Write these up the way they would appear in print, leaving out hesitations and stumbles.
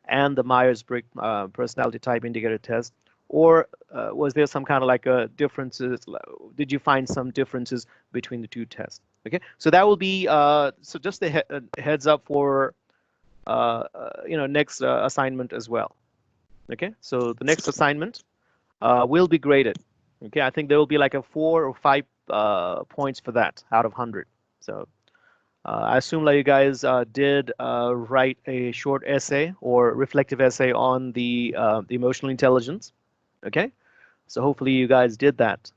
and the Myers-Briggs personality type indicator test? Or was there some kind of like a differences? Did you find some differences between the two tests? Okay, so that will be so just a heads up for next assignment as well. Okay, so the next assignment will be graded. Okay, I think there will be like a 4 or 5 points for that out of 100. So I assume like you guys did write a short essay or reflective essay on the emotional intelligence. Okay, so hopefully you guys did that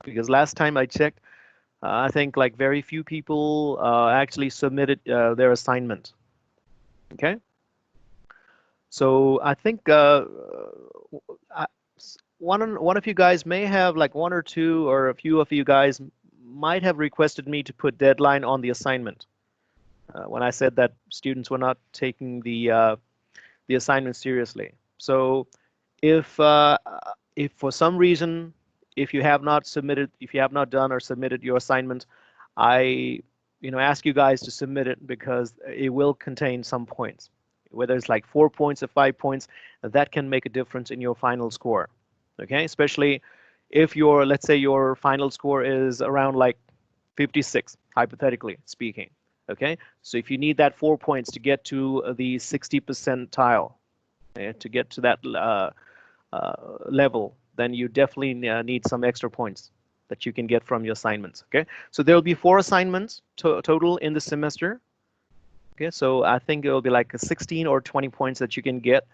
because last time I checked, I think like very few people actually submitted their assignment. Okay, so I think one of you guys may have like one or two or a few of you guys might have requested me to put deadline on the assignment when I said that students were not taking the assignment seriously. So if for some reason if you have not done or submitted your assignment, I ask you guys to submit it because it will contain some points, whether it's like 4 points or 5 points, that can make a difference in your final score. Okay, especially if let's say your final score is around like 56, hypothetically speaking. Okay, so if you need that 4 points to get to the 60 percentile, to get to that level, then you definitely need some extra points that you can get from your assignments. Okay, so there will be 4 assignments total in the semester. Okay, so I think it will be like 16 or 20 points that you can get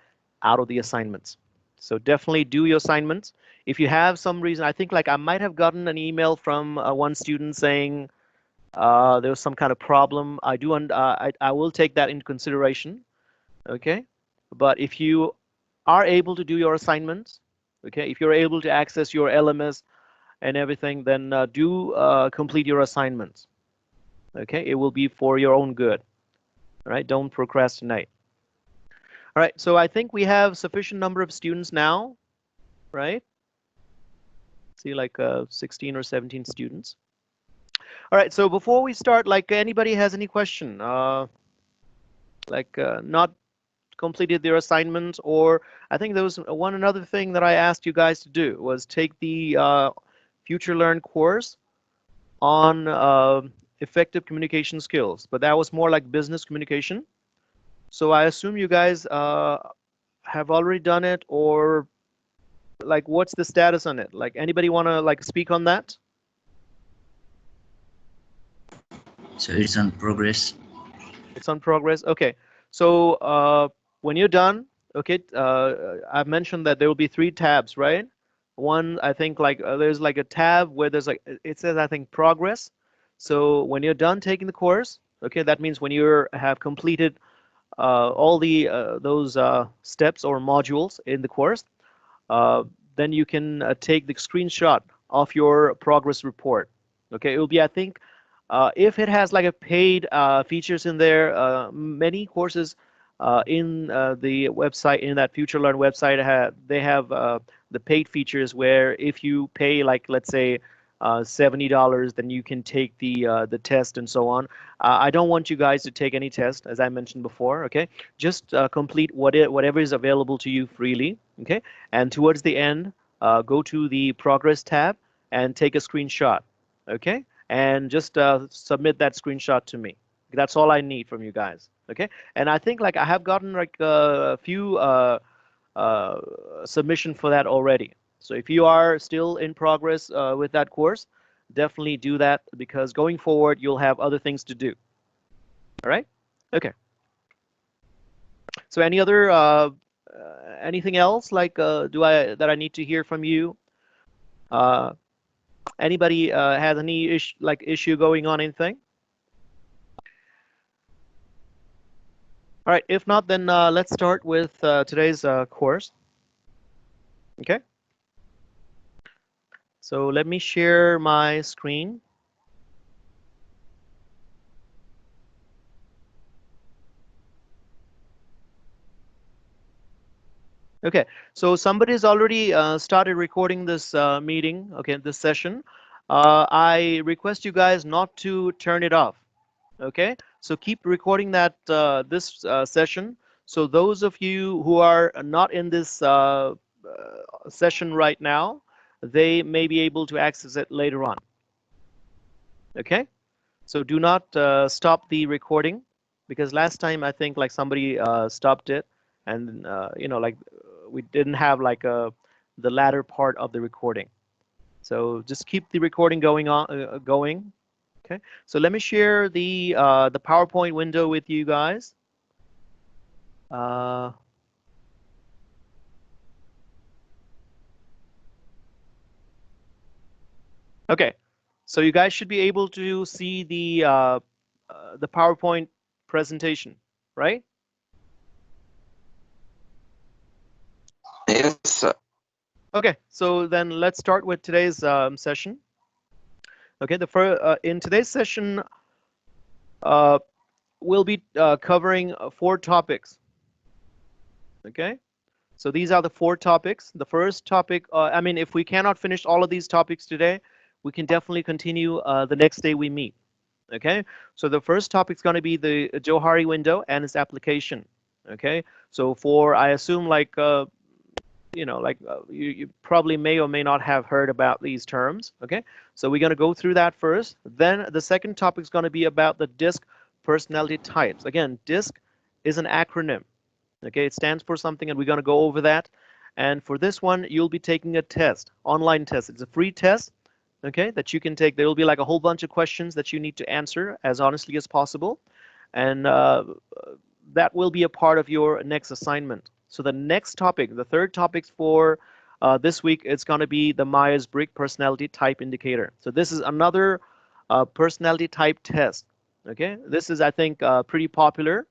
out of the assignments. So definitely do your assignments. If you have some reason, I think like I might have gotten an email from one student saying there was some kind of problem. I will take that into consideration. Okay, but if you are able to do your assignments, okay, if you're able to access your LMS and everything, then do complete your assignments. Okay, it will be for your own good. All right, don't procrastinate. All right, so I think we have sufficient number of students now, right? See, like 16 or 17 students. All right, so before we start, like anybody has any question, not completed their assignment, or I think there was another thing that I asked you guys to do was take the Future Learn course on effective communication skills, but that was more like business communication. So I assume you guys have already done it, or like what's the status on it? Like anybody want to like speak on that? So it's on progress. It's on progress. Okay. So when you're done, okay, I've mentioned that there will be 3 tabs, right? One, I think like there's like a tab where there's like it says I think progress. So when you're done taking the course, okay, that means when you have completed all the those steps or modules in the course, then you can take the screenshot of your progress report. Okay, it will be I think if it has like a paid features in there, many courses in the website, in that Future Learn website, they have the paid features where if you pay like let's say $70, then you can take the test and so on. I don't want you guys to take any test, as I mentioned before. Okay, just complete whatever is available to you freely. Okay, and towards the end, go to the progress tab and take a screenshot. Okay, and just submit that screenshot to me. That's all I need from you guys. Okay, and I think like I have gotten like a few submission for that already. So if you are still in progress with that course, definitely do that because going forward you'll have other things to do. All right? Okay. So any other anything else like that I need to hear from you? Anybody has any issue going on, anything? All right, if not, then let's start with today's course. Okay. So let me share my screen. Okay, so somebody's already started recording this meeting, okay, this session. I request you guys not to turn it off, okay? So keep recording that this session So those of you who are not in this session right now, they may be able to access it later on. Okay? So do not stop the recording, because last time I think like somebody stopped it, and like we didn't have like the latter part of the recording. So just keep the recording going. Okay. So let me share the PowerPoint window with you guys. Uh, okay. So you guys should be able to see the PowerPoint presentation, right? Yes, sir. Okay. So then let's start with today's session. Okay. In today's session, uh, we'll be covering 4 topics. Okay. So these are the 4 topics. The first topic, I mean, if we cannot finish all of these topics today, we can definitely continue the next day we meet. Okay. So the first topic is going to be the Johari window and its application. Okay. So I assume like you probably may or may not have heard about these terms. Okay. So we're going to go through that first. Then the second topic is going to be about the DISC personality types. Again, DISC is an acronym. Okay, it stands for something, and we're going to go over that. And for this one, you'll be taking a test, online test. It's a free test, okay, that you can take. There will be like a whole bunch of questions that you need to answer as honestly as possible, and that will be a part of your next assignment. So the next topic, the third topic for this week, it's going to be the Myers-Briggs personality type indicator. So this is another personality type test. Okay, this is I think pretty popular,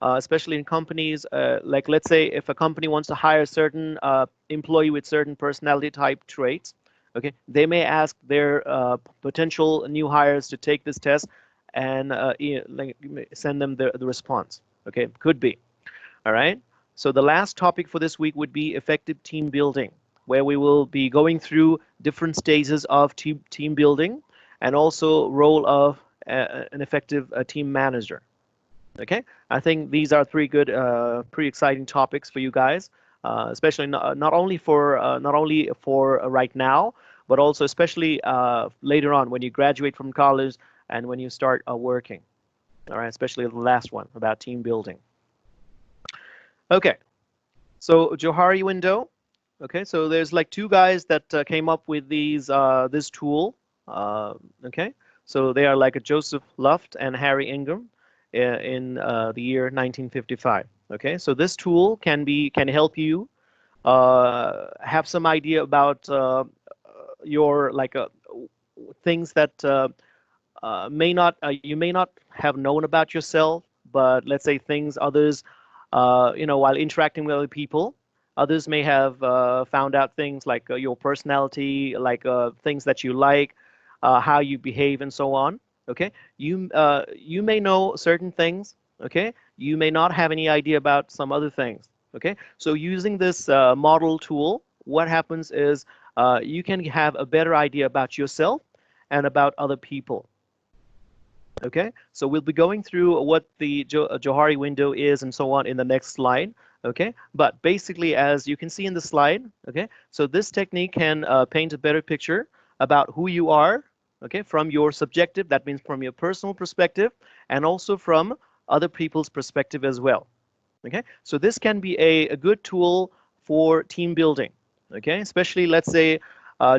especially in companies. Like let's say if a company wants to hire a certain employee with certain personality type traits, okay, they may ask their potential new hires to take this test and like send them the response. Okay, could be. All right. So the last topic for this week would be effective team building, where we will be going through different stages of team building and also role of an effective team manager. Okay, I think these are 3 good, pretty exciting topics for you guys, especially not only for right now, but also especially later on when you graduate from college and when you start working. All right, especially the last one about team building. Okay, so Johari window. Okay, so there's like 2 guys that came up with this tool. Uh, okay, so they are like a Joseph Luft and Harry Ingram in the year 1955. Okay, so this tool can help you have some idea about your like things that you may not have known about yourself, but let's say things others, while interacting with other people, others may have found out things like your personality, like things that you like, how you behave, and so on. Okay, you may know certain things. Okay, you may not have any idea about some other things. Okay, so using this model tool, what happens is you can have a better idea about yourself and about other people. Okay, so we'll be going through what the Johari window is and so on in the next slide. Okay, but basically, as you can see in the slide, okay, so this technique can paint a better picture about who you are, okay, from your subjective, that means from your personal perspective, and also from other people's perspective as well. Okay, so this can be a good tool for team building. Okay, especially let's say,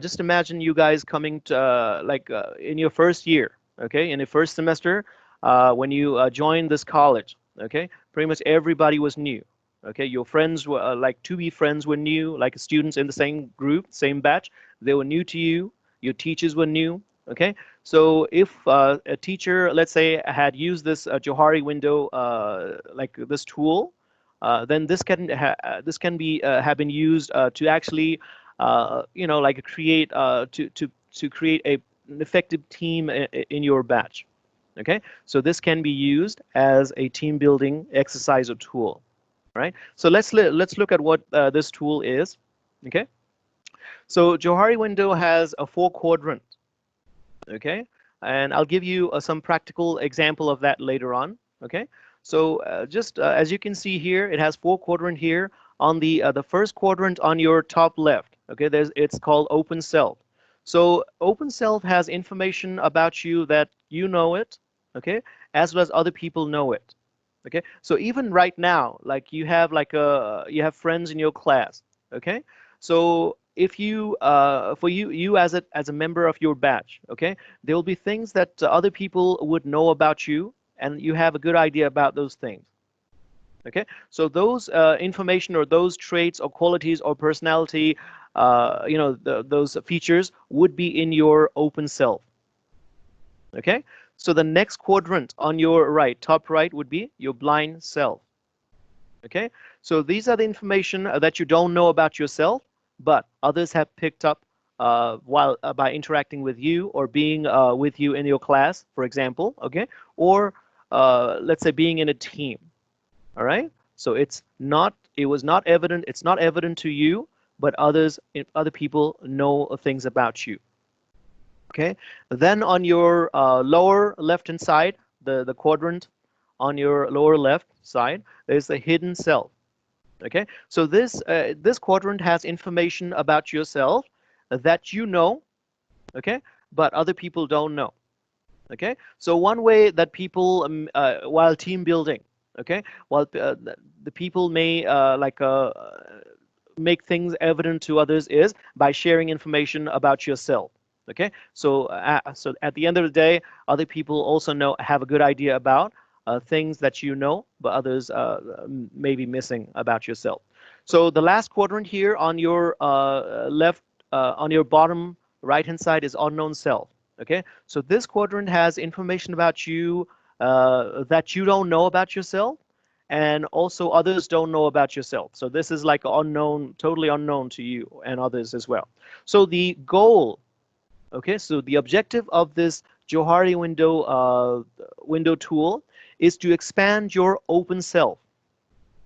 just imagine you guys coming to in your first year. Okay, in your first semester, when you joined this college. Okay, pretty much everybody was new. Okay, your friends were like to be friends were new, like students in the same group, same batch. They were new to you. Your teachers were new. Okay, so if a teacher, let's say, had used this Johari window, like this tool, then this can be have been used to actually, like create to create an effective team in your batch. Okay, so this can be used as a team building exercise or tool. Right. So let's look at what this tool is. Okay. So Johari window has a 4 quadrant. Okay, and I'll give you some practical example of that later on. Okay, So just as you can see here, it has four quadrant here. On the first quadrant on your top left, okay, it's called open self. So open self has information about you that you know it, okay, as well as other people know it. Okay, so even right now, like you have friends in your class, okay, so if you for you as a member of your batch, okay, there will be things that other people would know about you, and you have a good idea about those things. Okay, so those information or those traits or qualities or personality, those features would be in your open self. Okay, so the next quadrant on your right, top right, would be your blind self. Okay, so these are the information that you don't know about yourself, but others have picked up while by interacting with you or being with you in your class, for example. Okay, or let's say being in a team. All right, so it was not evident. It's not evident to you, but other people know things about you. Okay, then on your lower left hand side, the quadrant on your lower left side, there's the hidden self. Okay, so this quadrant has information about yourself that you know, okay, but other people don't know. Okay, so one way that people while team building, okay, while the people may make things evident to others is by sharing information about yourself. Okay, so at the end of the day, other people also have a good idea about things that you know, but others may be missing about yourself. So the last quadrant here on your left, on your bottom right hand side is unknown self. Okay, so this quadrant has information about you that you don't know about yourself, and also others don't know about yourself. So this is like unknown, totally unknown to you and others as well. So the goal, okay, so the objective of this Johari window tool is to expand your open self.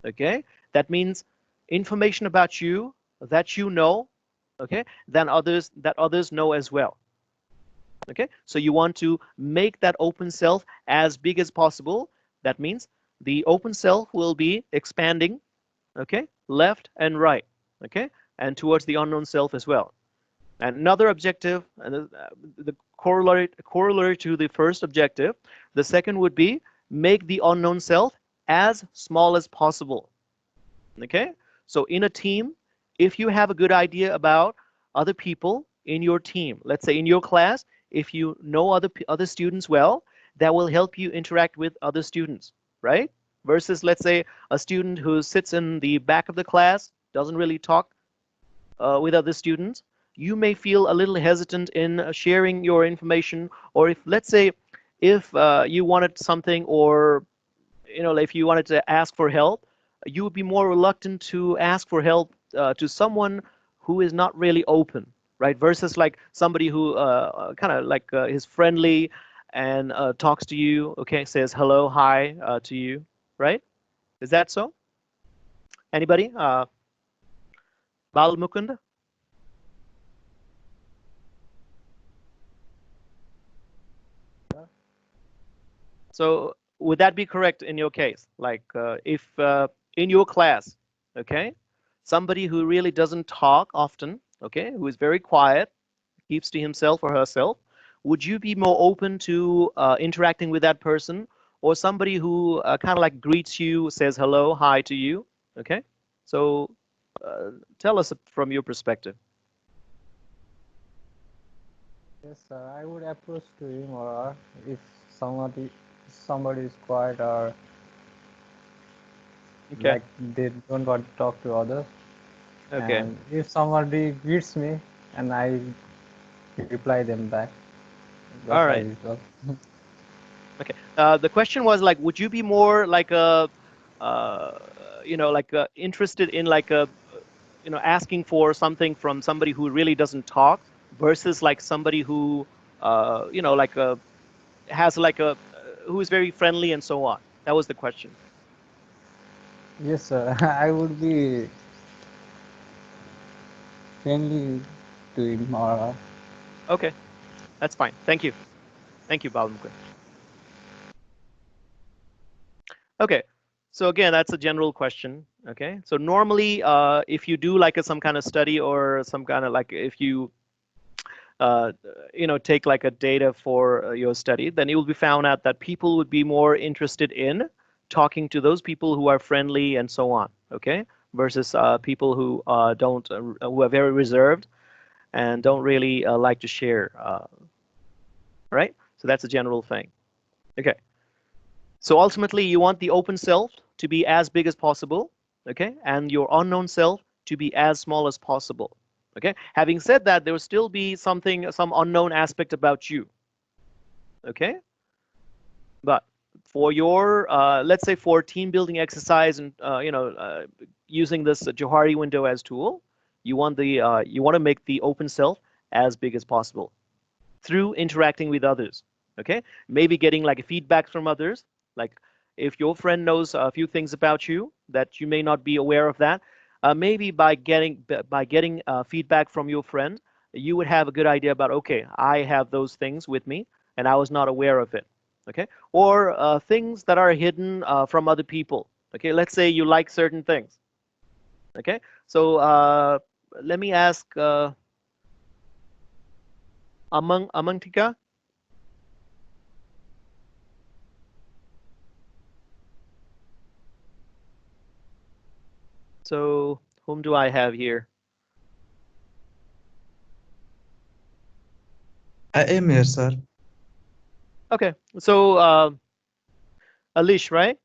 Okay, that means information about you that you know, okay, that others know as well. Okay, so you want to make that open self as big as possible. That means the open self will be expanding, okay, left and right, okay, and towards the unknown self as well. And another objective, and the corollary to the first objective, the second would be make the unknown self as small as possible. Okay, so in a team, if you have a good idea about other people in your team, let's say in your class, if you know other students well, that will help you interact with other students, right? Versus, let's say, a student who sits in the back of the class, doesn't really talk with other students, you may feel a little hesitant in sharing your information. Or if, let's say, if you wanted something, or if you wanted to ask for help, you would be more reluctant to ask for help to someone who is not really open, right? Versus like somebody who kind of like is friendly and talks to you, okay, says hello, hi to you, right? Is that so? Anybody? Bal Mukund? So would that be correct in your case? Like if in your class, okay, somebody who really doesn't talk often, okay, who is very quiet, keeps to himself or herself, would you be more open to interacting with that person, or somebody who kind of like greets you, says hello, hi to you? Okay, so tell us from your perspective. Yes, I would approach to him or her if somebody is quiet or Okay, like they don't want to talk to others. okay, And if somebody greets me and I reply them back, that's all how right. usual. Okay. The question was like, would you be more like uh, interested in like asking for something from somebody who really doesn't talk versus like somebody who, like has like who is very friendly and so on? That was the question. Yes, sir. I would be friendly to him or her. Okay, that's fine. Thank you. Thank you, Balamukun. Okay. So again, that's a general question. Okay. So normally, if you do like some kind of study or some kind of like if you uh, take like a data for your study, then it will be found out that people would be more interested in talking to those people who are friendly and so on. Okay. Versus people who don't, who are very reserved and don't really like to share. Right. So that's a general thing. Okay. So ultimately, you want the open self to be as big as possible, okay, and your unknown self to be as small as possible, okay. Having said that, there will still be something, some unknown aspect about you, okay. But for your, let's say, for team building exercise and using this Johari window as tool, you want to make the open self as big as possible through interacting with others. Okay, maybe getting like feedback from others. Like if your friend knows a few things about you that you may not be aware of that, maybe by getting feedback from your friend, you would have a good idea about, okay, I have those things with me and I was not aware of it. Okay, or things that are hidden from other people. Okay, let's say you like certain things. Okay, so let me ask Amantika. So whom do I have here? I am here, sir. Okay, so Alish, right?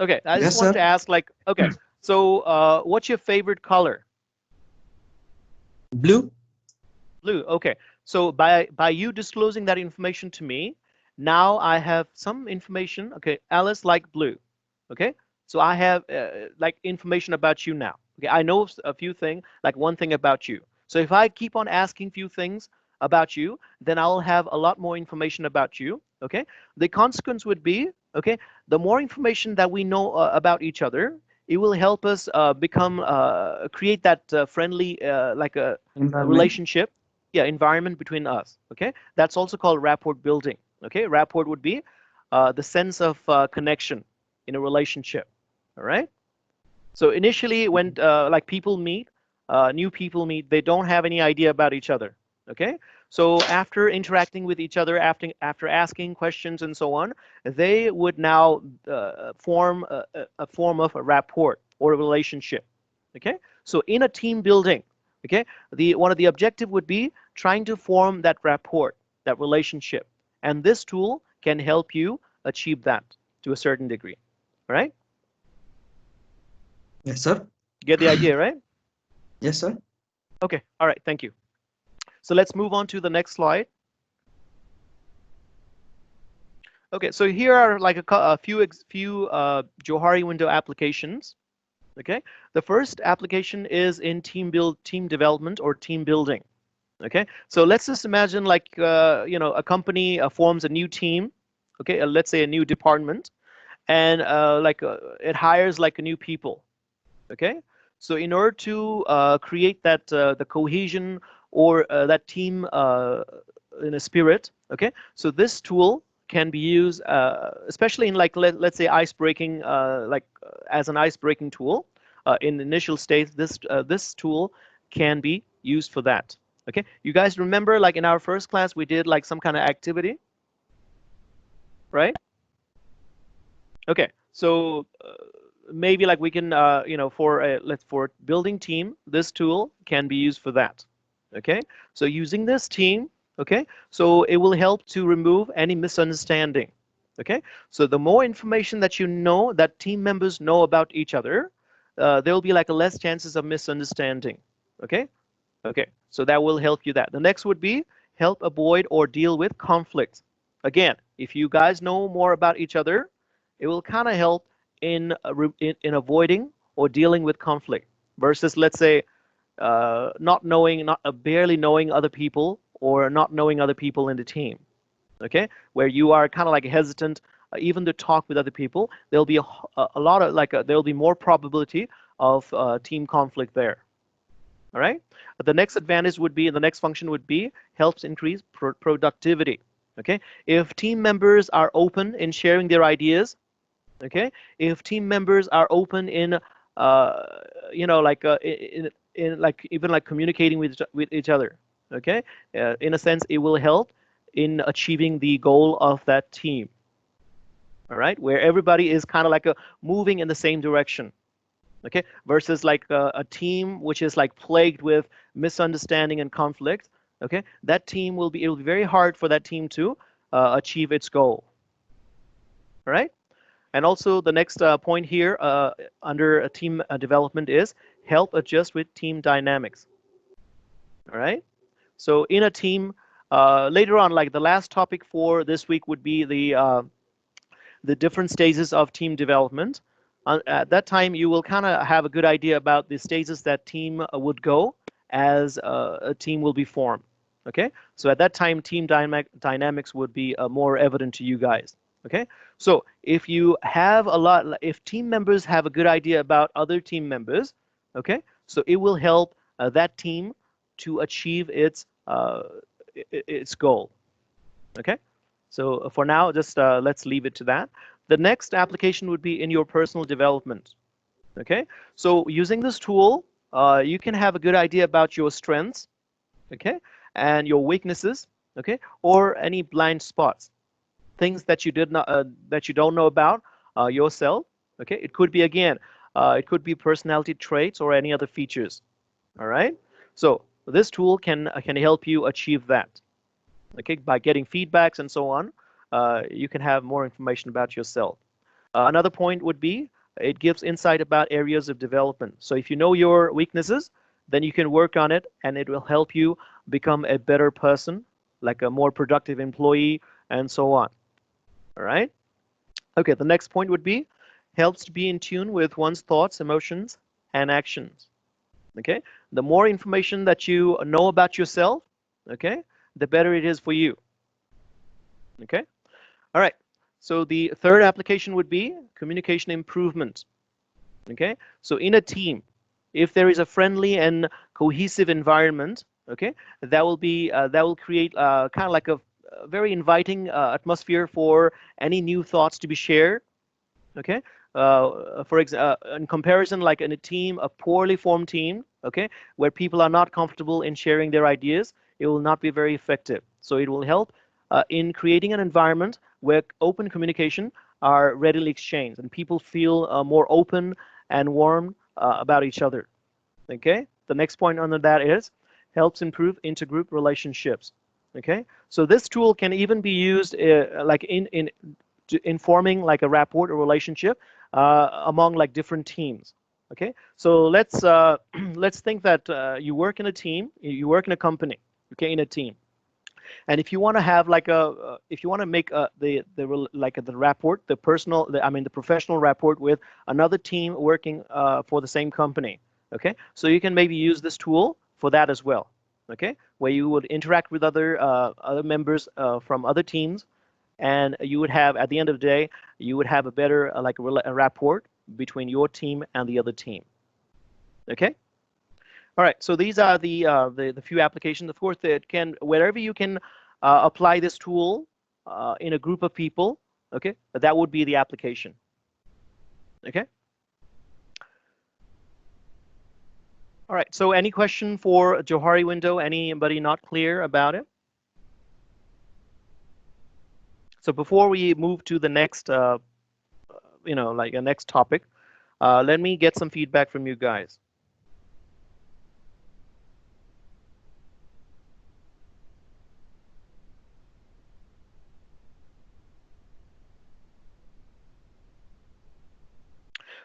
Okay, I just Yes, want to sir. ask, like, okay, so what's your favorite color? Blue? Blue. Okay, so by you disclosing that information to me, now I have some information. Okay, Alice like blue. Okay, so I have like information about you now. Okay, I know a few things, like one thing about you. So if I keep on asking few things about you, then I'll have a lot more information about you. Okay, the consequence would be, okay, the more information that we know about each other, it will help us become create that friendly like a Environment? relationship, yeah, environment between us. Okay, that's also called rapport building. Okay, rapport would be the sense of connection in a relationship. All right. So initially, when like people meet, new people meet, they don't have any idea about each other. Okay. So after interacting with each other, after asking questions and so on, they would now form a form of a rapport or a relationship. Okay. So in a team building, okay, the one of the objective would be trying to form that rapport, that relationship, and this tool can help you achieve that to a certain degree. All right. Yes, sir. Get the idea, right? Yes, sir. Okay, all right, thank you. So let's move on to the next slide. Okay, so here are like a few Johari window applications. Okay, the first application is in team development or team building. Okay, so let's just imagine like a company forms a new team. Okay, let's say a new department, and it hires like a new people. Okay, so in order to create that the cohesion or that team in a spirit, okay, so this tool can be used especially in like let's say ice breaking as an ice breaking tool in the initial stage. This tool can be used for that. Okay, you guys remember like in our first class we did like some kind of activity, right? Okay, so maybe like we can, for building team, this tool can be used for that. Okay, so using this team, okay, so it will help to remove any misunderstanding. Okay, so the more information that you know, that team members know about each other, there will be like a less chances of misunderstanding. Okay, okay, so that will help you that. The next would be help avoid or deal with conflict. Again, if you guys know more about each other, it will kind of help in, in avoiding or dealing with conflict versus let's say not knowing, not barely knowing other people or not knowing other people in the team. Okay, where you are kind of like hesitant even to talk with other people. There'll be a lot of like there'll be more probability of team conflict there. All right. The next advantage would be, the next function would be helps increase productivity. Okay. If team members are open in sharing their ideas, okay, if team members are open in, like in like even like communicating with each other, okay, in a sense, it will help in achieving the goal of that team. All right, where everybody is kind of like moving in the same direction. Okay, versus like a team which is like plagued with misunderstanding and conflict. Okay, that team will be, it will be very hard for that team to achieve its goal. All right. And also the next point here under team development is help adjust with team dynamics. All right. So in a team, later on, like the last topic for this week would be the different stages of team development. At that time, you will kind of have a good idea about the stages that team would go as a team will be formed. Okay, so at that time, team dynamics would be more evident to you guys. Okay, so if you have a lot, if team members have a good idea about other team members, okay, so it will help that team to achieve its goal. Okay, so for now, just let's leave it to that. The next application would be in your personal development. Okay, so using this tool, you can have a good idea about your strengths, okay, and your weaknesses, okay, or any blind spots, things that you did not that you don't know about yourself. Okay, it could be again, it could be personality traits or any other features. All right, so this tool can help you achieve that. Okay, by getting feedbacks and so on, you can have more information about yourself. Another point would be it gives insight about areas of development. So if you know your weaknesses, then you can work on it and it will help you become a better person, like a more productive employee, and so on. All right. Okay, the next point would be helps to be in tune with one's thoughts, emotions, and actions. Okay, the more information that you know about yourself, okay, the better it is for you. Okay, all right. So the third application would be communication improvement. Okay, so in a team, if there is a friendly and cohesive environment, okay, that will create kind of like a very inviting atmosphere for any new thoughts to be shared. Okay, for example, in comparison, like in a team, a poorly formed team, okay, where people are not comfortable in sharing their ideas, it will not be very effective. So it will help in creating an environment where open communication are readily exchanged and people feel more open and warm about each other. Okay, the next point under that is helps improve intergroup relationships. Okay, so this tool can even be used like in forming like a rapport or relationship among like different teams. Okay, so let's let's think that you work in a team, you work in a company, okay, in a team, and if you want to have like if you want to make like the rapport, the personal, I mean the professional rapport with another team working for the same company, okay, so you can maybe use this tool for that as well, okay, where you would interact with other members from other teams, and you would have at the end of the day you would have a better like a rapport between your team and the other team. Okay, all right, so these are the few applications. Of course, it can, wherever you can apply this tool in a group of people, okay, that would be the application. Okay, all right, so any question for Johari window? Anybody not clear about it? So before we move to the next like a next topic, let me get some feedback from you guys.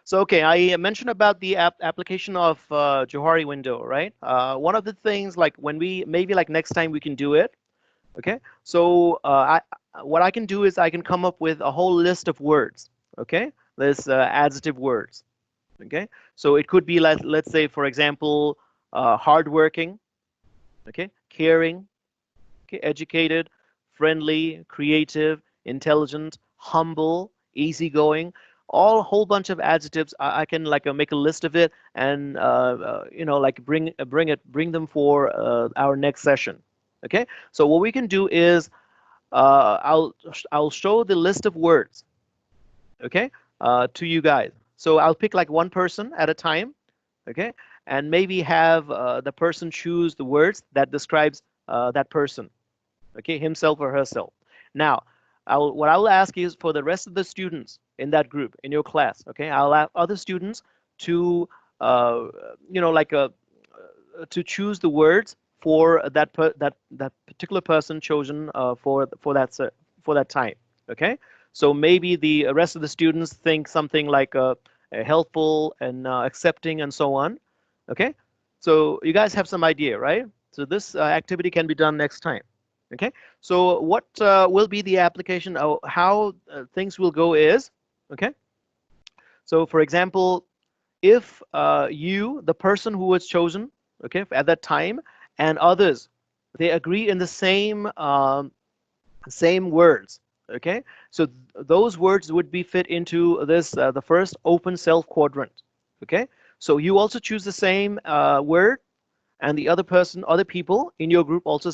So, okay, I mentioned about the application of Johari window, right? One of the things, like when we, maybe like next time we can do it, okay? So what I can do is I can come up with a whole list of words, okay? There's adjective words, okay? So it could be like, let's say, for example, hardworking, okay? Caring, okay? Educated, friendly, creative, intelligent, humble, easygoing, all whole bunch of adjectives. I can like make a list of it and like bring them for our next session. Okay, so what we can do is I'll show the list of words, okay, to you guys. So I'll pick like one person at a time, okay, and maybe have the person choose the words that describes that person, okay, himself or herself. Now, what I will ask is for the rest of the students in that group, in your class, okay, I'll ask other students to, uh, like to choose the words for that particular person chosen for that time, okay? So maybe the rest of the students think something like helpful and accepting and so on, okay? So you guys have some idea, right? So this activity can be done next time. Okay, so what will be the application of how things will go is, okay, so for example, if you, the person who was chosen, okay, at that time, and others, they agree in the same words, okay, so those words would be fit into this the first open self quadrant, okay, so you also choose the same word, and the other people in your group also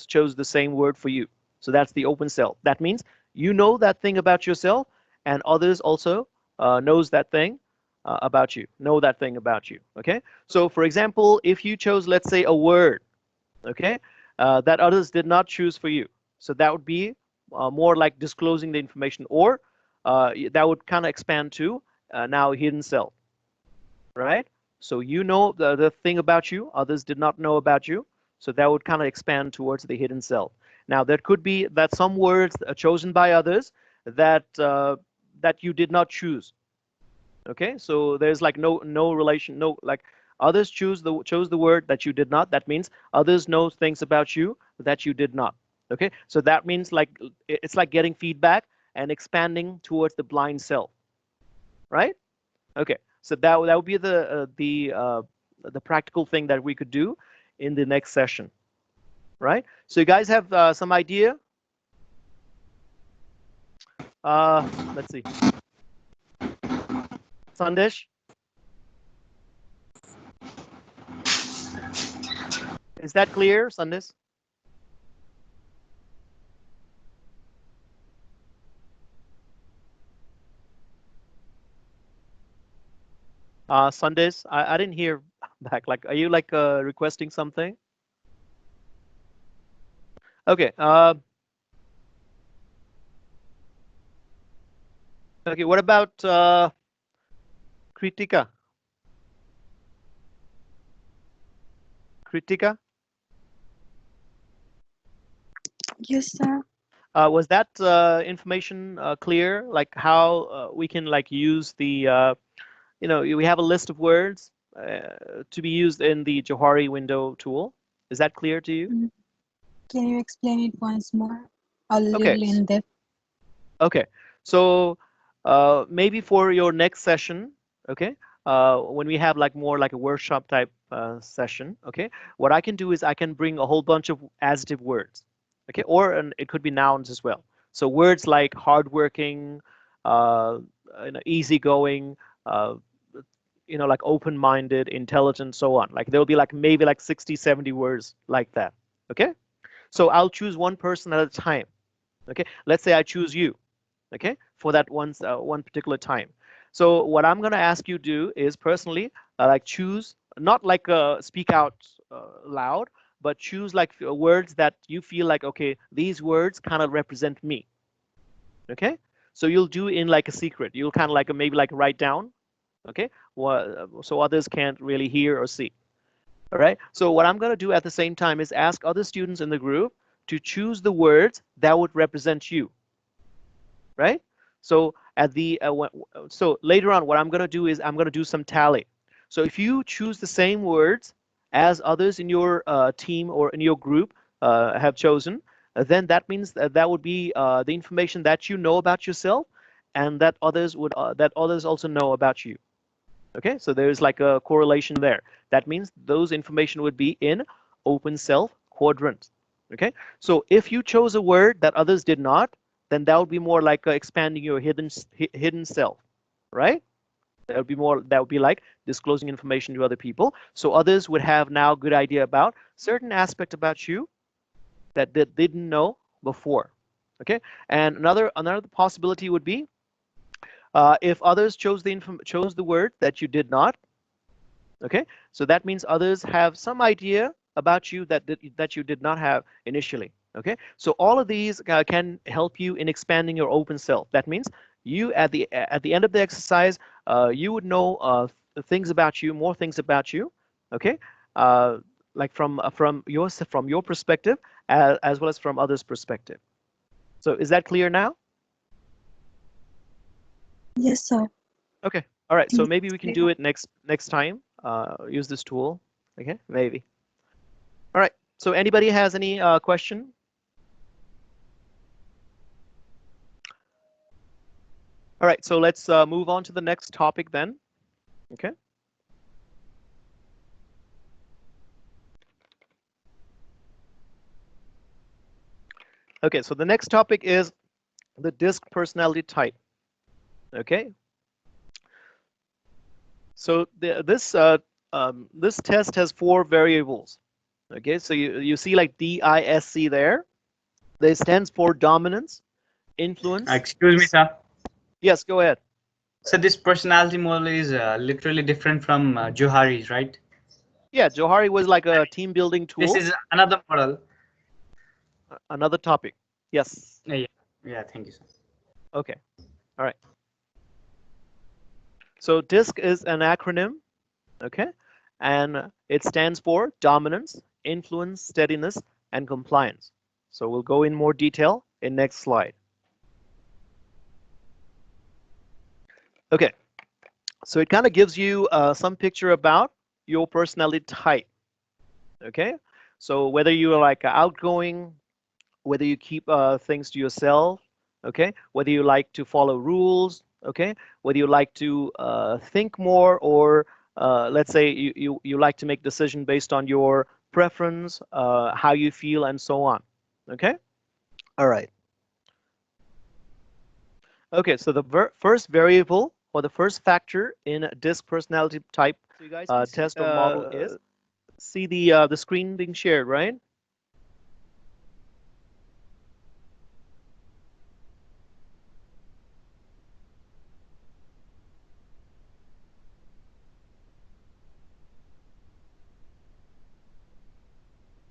chose the same word for you. So that's the open self. That means you know that thing about yourself, and others also knows that thing about you. Know that thing about you. Okay. So for example, if you chose, let's say, a word, okay, that others did not choose for you, so that would be more like disclosing the information, or that would kind of expand to now hidden self, right? So you know the thing about you, others did not know about you. So that would kind of expand towards the hidden self. Now, there could be that some words are chosen by others that you did not choose. Okay, so there's like no relation, no like others chose the word that you did not. That means others know things about you that you did not. Okay, so that means like it's like getting feedback and expanding towards the blind self, right? Okay, so that would be the practical thing that we could do in the next session, right? So you guys have some idea? Let's see. Sandesh, is that clear, Sandesh? Sandesh, I didn't hear back. Like, are you like requesting something? Okay. Okay. What about Kritika? Kritika, Yes, sir. was that information clear? Like how we can like use the we have a list of words to be used in the Johari window tool. Is that clear to you? Mm. Can you explain it once more? A Okay. little in depth. Okay. So maybe for your next session, okay, when we have like more like a workshop type session, okay, what I can do is I can bring a whole bunch of adjective words, okay, or it could be nouns as well. So words like hardworking, uh, easygoing, uh, like open-minded, intelligent, so on. Like there'll be like maybe like 60, 70 words like that. Okay? So I'll choose one person at a time. Okay? Let's say I choose you, okay, for that one particular time. So what I'm going to ask you to do is personally like choose, not like speak out loud, but choose like words that you feel like, okay, these words kind of represent me. Okay? So you'll do in like a secret. You'll kind of like maybe like write down, okay, so others can't really hear or see. All right. So what I'm going to do at the same time is ask other students in the group to choose the words that would represent you, right? So at the so later on, what I'm going to do is I'm going to do some tally. So if you choose the same words as others in your team or in your group have chosen, then that means that would be the information that you know about yourself, and that others also know about you. Okay, so there's like a correlation there. That means those information would be in open self quadrant. Okay, so if you chose a word that others did not, then that would be more like expanding your hidden self. right? That would be like disclosing information to other people. So others would have now good idea about certain aspect about you that they didn't know before. Okay, and another possibility would be if others chose the word that you did not. Okay, so that means others have some idea about you that you did not have initially. Okay, so all of these can help you in expanding your open self. That means you at the end of the exercise, you would know things about you, more things about you. Okay, uh, like from your perspective as well as from others' perspective. So is that clear now? Yes, sir. Okay. All right. So Yes, maybe we can do clear. it next time. Use this tool. Okay. Maybe. All right. So anybody has any question? All right. So let's move on to the next topic then. Okay. Okay. So the next topic is the DISC personality type. Okay. So this test has 4 variables. Okay. So you see like DISC there. That stands for dominance, influence. Excuse me, sir. Yes. Go ahead. So this personality model is literally different from Johari's, right? Yeah. Johari was like a team building This tool. is another model. Another topic. Yes. Yeah, yeah. Thank you, sir. Okay. All right. So DISC is an acronym, okay? And it stands for dominance, influence, steadiness, and compliance. So we'll go in more detail in next slide. Okay. So it kind of gives you some picture about your personality type, okay? So whether you're like outgoing, whether you keep things to yourself, okay? Whether you like to follow rules, okay? Whether you like to think more, or let's say you like to make decision based on your preference, how you feel, and so on, okay? All right. Okay, so the first variable or the first factor in a DISC personality type so you guys test or model is, see the screen being shared, right?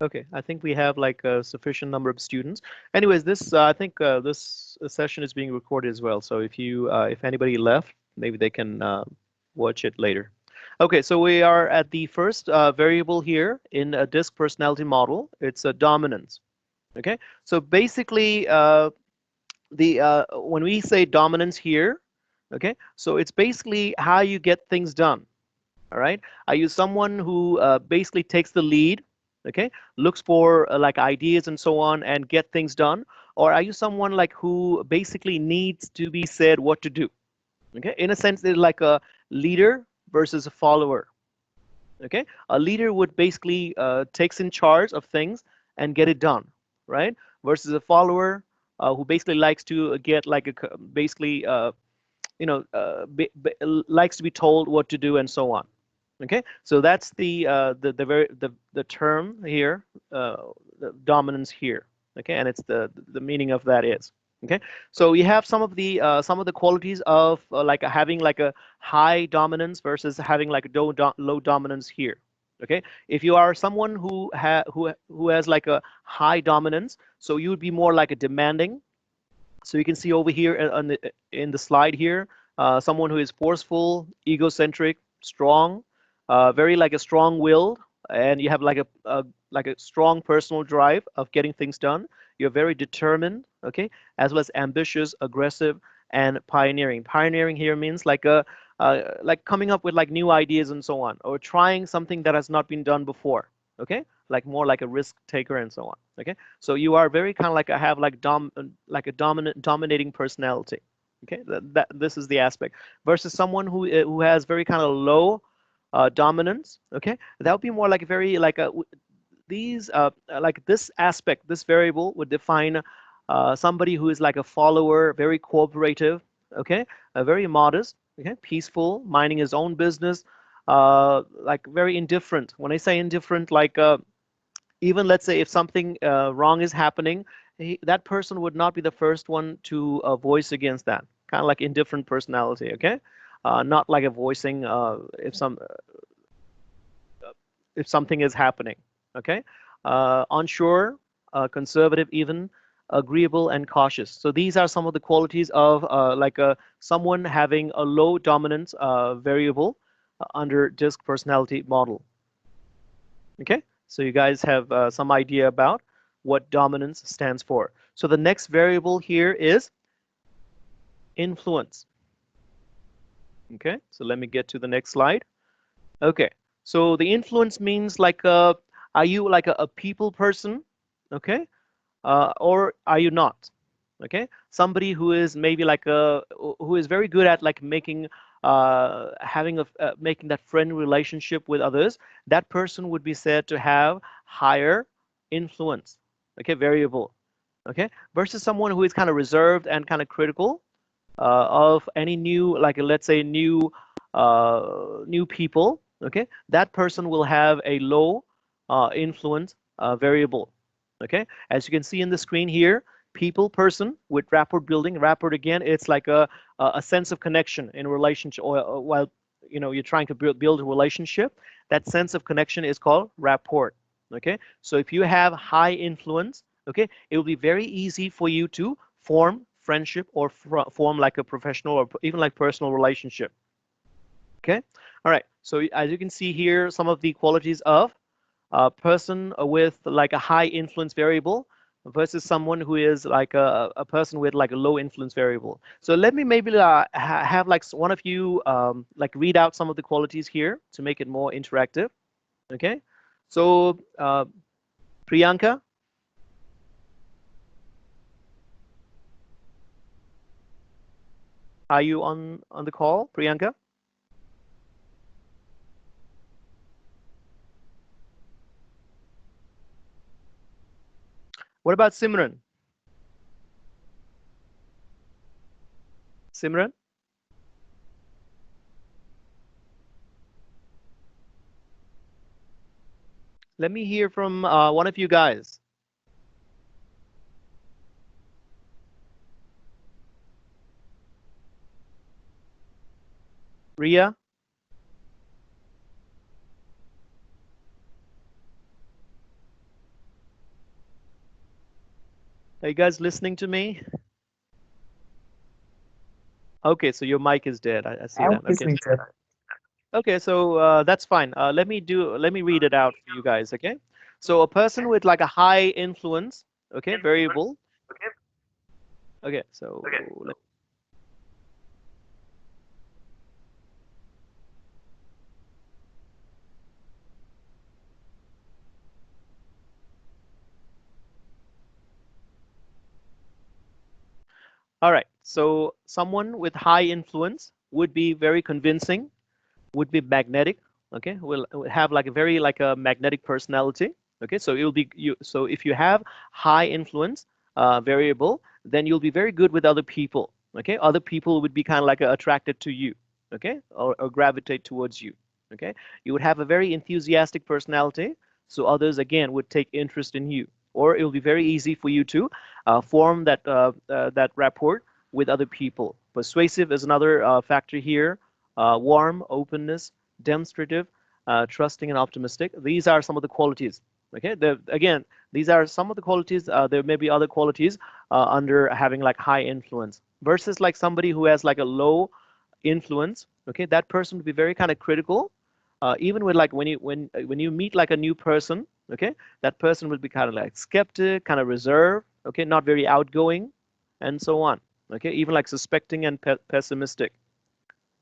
Okay, I think we have like a sufficient number of students. Anyways, this I think this session is being recorded as well. So if anybody left, maybe they can watch it later. Okay, so we are at the first variable here in a DISC personality model. It's a dominance. Okay, so basically when we say dominance here, okay, so it's basically how you get things done. All right, are you someone who basically takes the lead, okay, looks for like ideas and so on and get things done, or are you someone like who basically needs to be said what to do? Okay, in a sense, they're like a leader versus a follower. Okay, a leader would basically takes in charge of things and get it done, right? Versus a follower who basically likes to get like basically likes to be told what to do and so on. Okay, so that's the term here, the dominance here. Okay, and it's the meaning of that is. Okay, so you have some of the qualities of like having like a high dominance versus having like a low dominance here. Okay, if you are someone who has like a high dominance, so you would be more like a demanding. So you can see over here in the slide here, someone who is forceful, egocentric, strong, very like a strong-willed, and you have like a strong personal drive of getting things done. You're very determined, okay, as well as ambitious, aggressive, and pioneering. Pioneering here means like coming up with like new ideas and so on, or trying something that has not been done before, okay, like more like a risk taker and so on. Okay, so you are very kind of like have like a dominating personality. Okay, this is the aspect versus someone who has very kind of low dominance. Okay, that would be more like very like a these like this aspect, this variable would define somebody who is like a follower, very cooperative. Okay, very modest. Okay, peaceful, minding his own business, like very indifferent. When I say indifferent, like even let's say if something wrong is happening, that person would not be the first one to voice against that. Kind of like indifferent personality. Okay, not like a voicing if something is happening. Okay, unsure, conservative, even agreeable and cautious. So these are some of the qualities of someone having a low dominance variable under DISC personality model. Okay, so you guys have some idea about what dominance stands for. So the next variable here is influence. Okay, so let me get to the next slide. Okay, so the influence means like are you like a people person? Okay, or are you not? Okay, somebody who is maybe like who is very good at like making making that friend relationship with others. That person would be said to have higher influence. Okay, variable. Okay, versus someone who is kind of reserved and kind of critical of any new, like let's say new people. Okay, that person will have a low influence variable. Okay, as you can see in the screen here, people person with rapport building. Rapport again, it's like a sense of connection in relationship, or while you're trying to build a relationship, that sense of connection is called rapport. Okay, so if you have high influence, okay, it will be very easy for you to form friendship or form like a professional or even like personal relationship. Okay, all right, so as you can see here, some of the qualities of a person with like a high influence variable versus someone who is like a person with like a low influence variable. So let me maybe have like one of you like read out some of the qualities here to make it more interactive. Okay, so Priyanka. Are you on the call, Priyanka? What about Simran? Simran? Let me hear from one of you guys. Ria? Are you guys listening to me? Okay, so your mic is dead. I see I'm that. Okay. listening, sir. Okay, so that's fine. Let me read it out for you guys, okay? So a person with like a high influence, okay, variable. Okay, so all right. So someone with high influence would be very convincing, would be magnetic, okay? Will have like a very like a magnetic personality, okay? So it'll be you. So if you have high influence variable, then you'll be very good with other people, okay? Other people would be kind of like attracted to you, okay, or gravitate towards you, okay? You would have a very enthusiastic personality, so others again would take interest in you, or it will be very easy for you to form that rapport with other people. Persuasive is another factor here. Warm, openness, demonstrative, trusting, and optimistic. These are some of the qualities. Okay, again, these are some of the qualities. There may be other qualities under having like high influence versus like somebody who has like a low influence. Okay, that person would be very kind of critical. Even with like when you meet like a new person, okay, that person will be kind of like skeptic, kind of reserved, okay, not very outgoing, and so on. Okay, even like suspecting and pessimistic.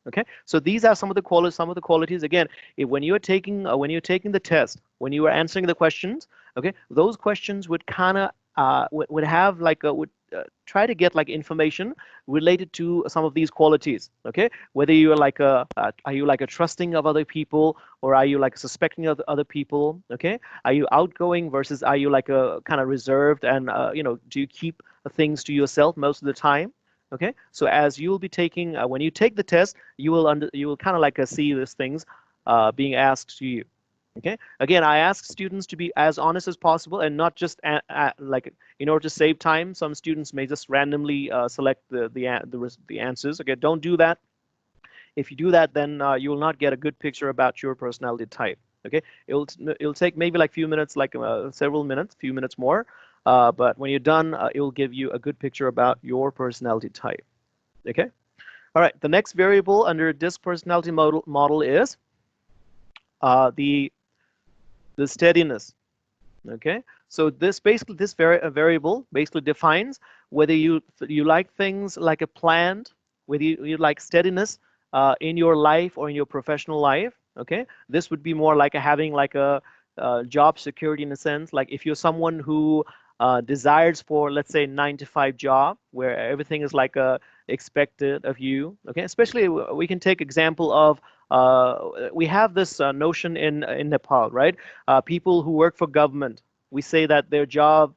Okay, so these are some of the qualities. Again, when you're taking the test, when you are answering the questions, okay, those questions would kind of would have like would try to get like information related to some of these qualities. Okay, whether you are like are you like a trusting of other people, or are you like suspecting of other people? Okay, are you outgoing versus are you like a kind of reserved, and do you keep things to yourself most of the time? Okay, so as you'll be taking, when you take the test, you will kind of like see these things being asked to you. Okay, again, I ask students to be as honest as possible and not just like in order to save time. Some students may just randomly select the answers. Okay, don't do that. If you do that, then you will not get a good picture about your personality type. Okay, it'll take maybe like few minutes, like several minutes, few minutes more. But when you're done, it will give you a good picture about your personality type. Okay. All right. The next variable under DISC personality model is the steadiness. Okay. So this basically this variable basically defines whether you like things like a planned, whether you like steadiness in your life or in your professional life. Okay. This would be more like having like a job security in a sense. Like if you're someone who desires for, let's say, 9 to 5 job where everything is like expected of you. Okay. Especially we can take example of we have this notion in Nepal, right? People who work for government, we say that their job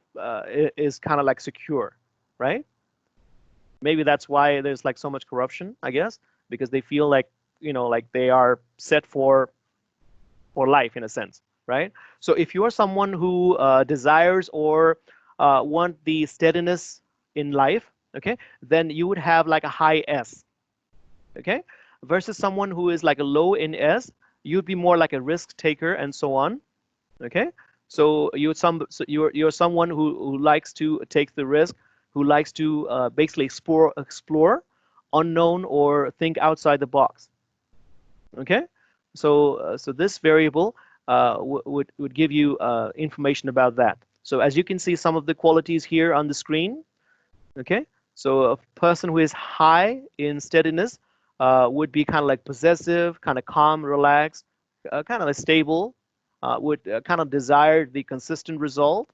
is kind of like secure, right? Maybe that's why there's like so much corruption, I guess, because they feel like, like they are set for life in a sense, right? So if you are someone who desires or want the steadiness in life, okay, then you would have like a high S, okay, versus someone who is like a low in S, you'd be more like a risk taker and so on, okay. So you're someone who likes to take the risk, who likes to basically explore unknown or think outside the box, okay. So this variable would give you information about that. So as you can see some of the qualities here on the screen, okay. So a person who is high in steadiness would be kind of like possessive, kind of calm, relaxed, kind of like stable, would kind of desire the consistent result,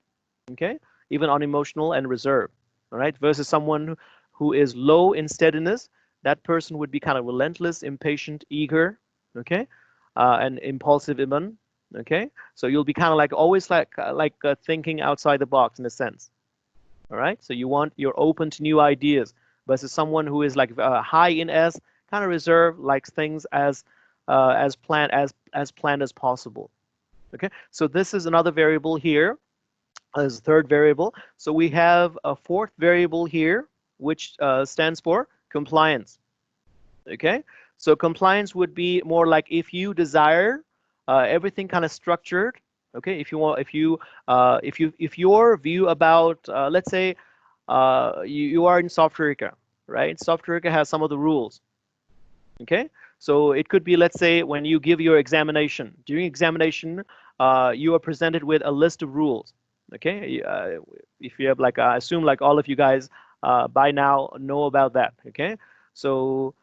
okay, even unemotional and reserved, all right, versus someone who is low in steadiness, that person would be kind of relentless, impatient, eager, okay, and impulsive even, okay. So you'll be kind of like always like thinking outside the box in a sense, all right. So you're open to new ideas versus someone who is like high in S, kind of reserved, likes things as planned as possible. Okay. So this is another variable here as a third variable. So we have a fourth variable here, which stands for compliance. Okay. So compliance would be more like if you desire everything kind of structured. Okay. If your view about let's say you are in Softwareica, right? Softwareica has some of the rules. Okay. So it could be, let's say, when you give your examination. During examination, you are presented with a list of rules. Okay. If you have like, I assume like all of you guys by now know about that. Okay. So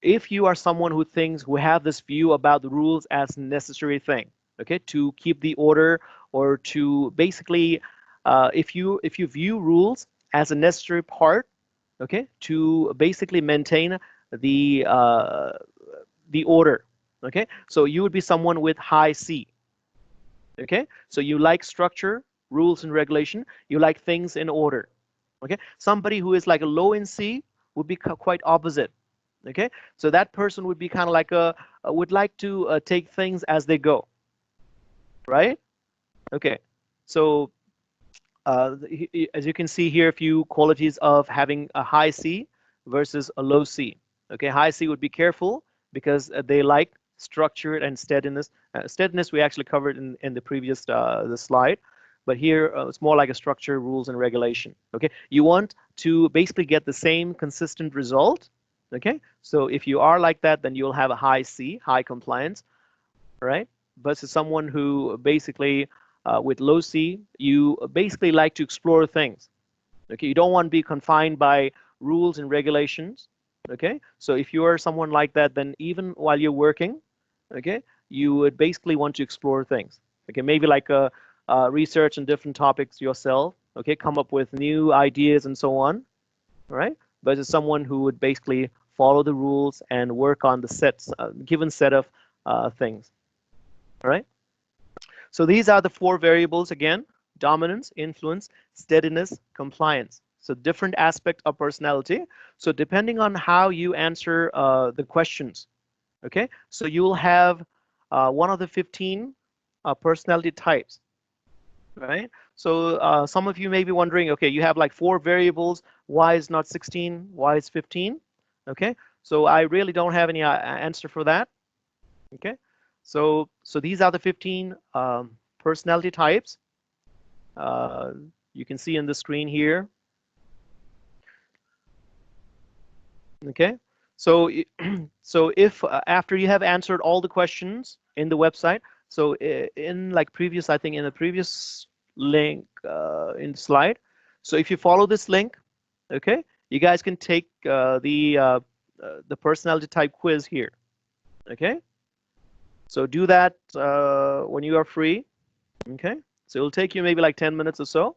if you are someone who have this view about the rules as necessary thing, okay, to keep the order or to basically, if you view rules as a necessary part, okay, to basically maintain the order, okay, so you would be someone with high C, okay, so you like structure, rules and regulation, you like things in order, okay. Somebody who is like a low in C would be quite opposite. Okay, so that person would be kind of like would like to take things as they go, right? Okay, so as you can see here, a few qualities of having a high C versus a low C. Okay, high C would be careful because they like structured and steadiness. Steadiness we actually covered in the previous the slide, but here it's more like a structure, rules, and regulation. Okay, you want to basically get the same consistent result. Okay, so if you are like that, then you'll have a high C, high compliance, right? Versus someone who basically with low C, you basically like to explore things. Okay, you don't want to be confined by rules and regulations. Okay, so if you are someone like that, then even while you're working, okay, you would basically want to explore things. Okay, maybe like research on different topics yourself. Okay, come up with new ideas and so on. Right? Versus someone who would basically follow the rules and work on the given set of things. All right. So these are the 4 variables again: dominance, influence, steadiness, compliance. So different aspect of personality. So depending on how you answer the questions, okay, so you will have one of the 15 personality types, right? So some of you may be wondering, okay, you have like 4 variables. Why is not 16? Why is 15? Okay, so I really don't have any answer for that. Okay, so these are the 15 personality types. You can see in the screen here. Okay, so so if after you have answered all the questions in the website, so in like previous, I think in the previous link in the slide, so if you follow this link, okay, you guys can take the personality type quiz here. Okay, so do that when you are free. Okay, so it'll take you maybe like 10 minutes or so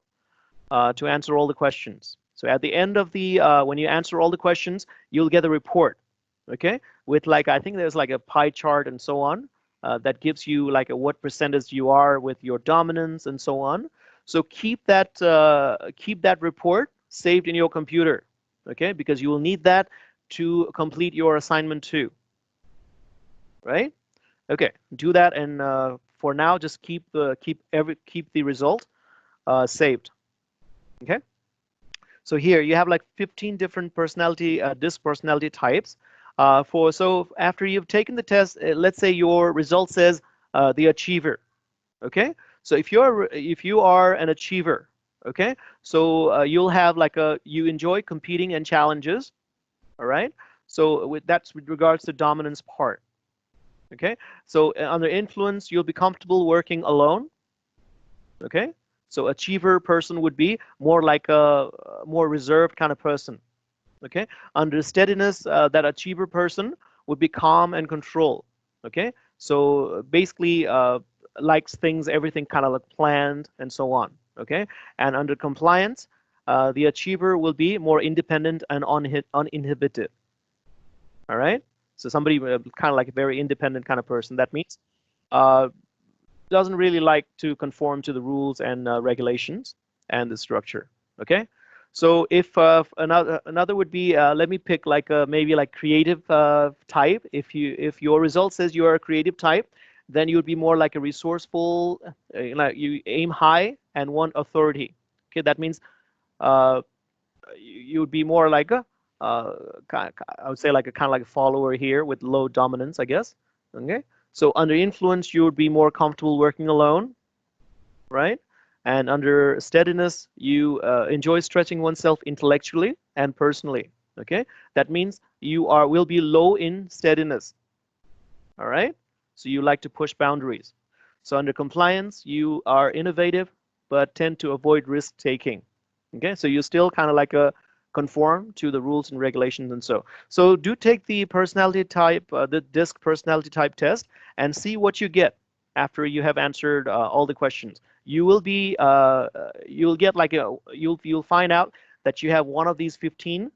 to answer all the questions. So at the end of the, when you answer all the questions, you'll get a report, okay? With like, I think there's like a pie chart and so on that gives you like what percentage you are with your dominance and so on. So keep that report saved in your computer, okay? Because you will need that to complete your assignment too, right? Okay, do that, and for now, just keep the result saved. Okay. So here you have like 15 different personality, DISC personality types. So after you've taken the test, let's say your result says the achiever. Okay. So if you are an achiever, okay, so you'll have like you enjoy competing and challenges. All right. So that's with regards to dominance part. Okay. So under influence, you'll be comfortable working alone. Okay. So achiever person would be more like a more reserved kind of person. Okay. Under steadiness, that achiever person would be calm and control. Okay. So basically likes things, everything kind of like planned and so on. Okay. And under compliance, the achiever will be more independent and uninhibited. All right. So somebody kind of like a very independent kind of person. That means doesn't really like to conform to the rules and regulations and the structure. Okay, so if another would be let me pick like maybe like creative type. If your result says you are a creative type, then you would be more like a resourceful, like you aim high and want authority. Okay, that means you would be more like a I would say like a kind of like a follower here with low dominance, I guess. Okay. So under influence, you would be more comfortable working alone, right? And under steadiness, you enjoy stretching oneself intellectually and personally. Okay, that means you will be low in steadiness. All right, so you like to push boundaries. So under compliance, you are innovative but tend to avoid risk taking. Okay, so you still kind of like a conform to the rules and regulations and so do take the personality type, the DISC personality type test, and see what you get after you have answered all the questions. You will be you'll get like you'll find out that you have one of these 15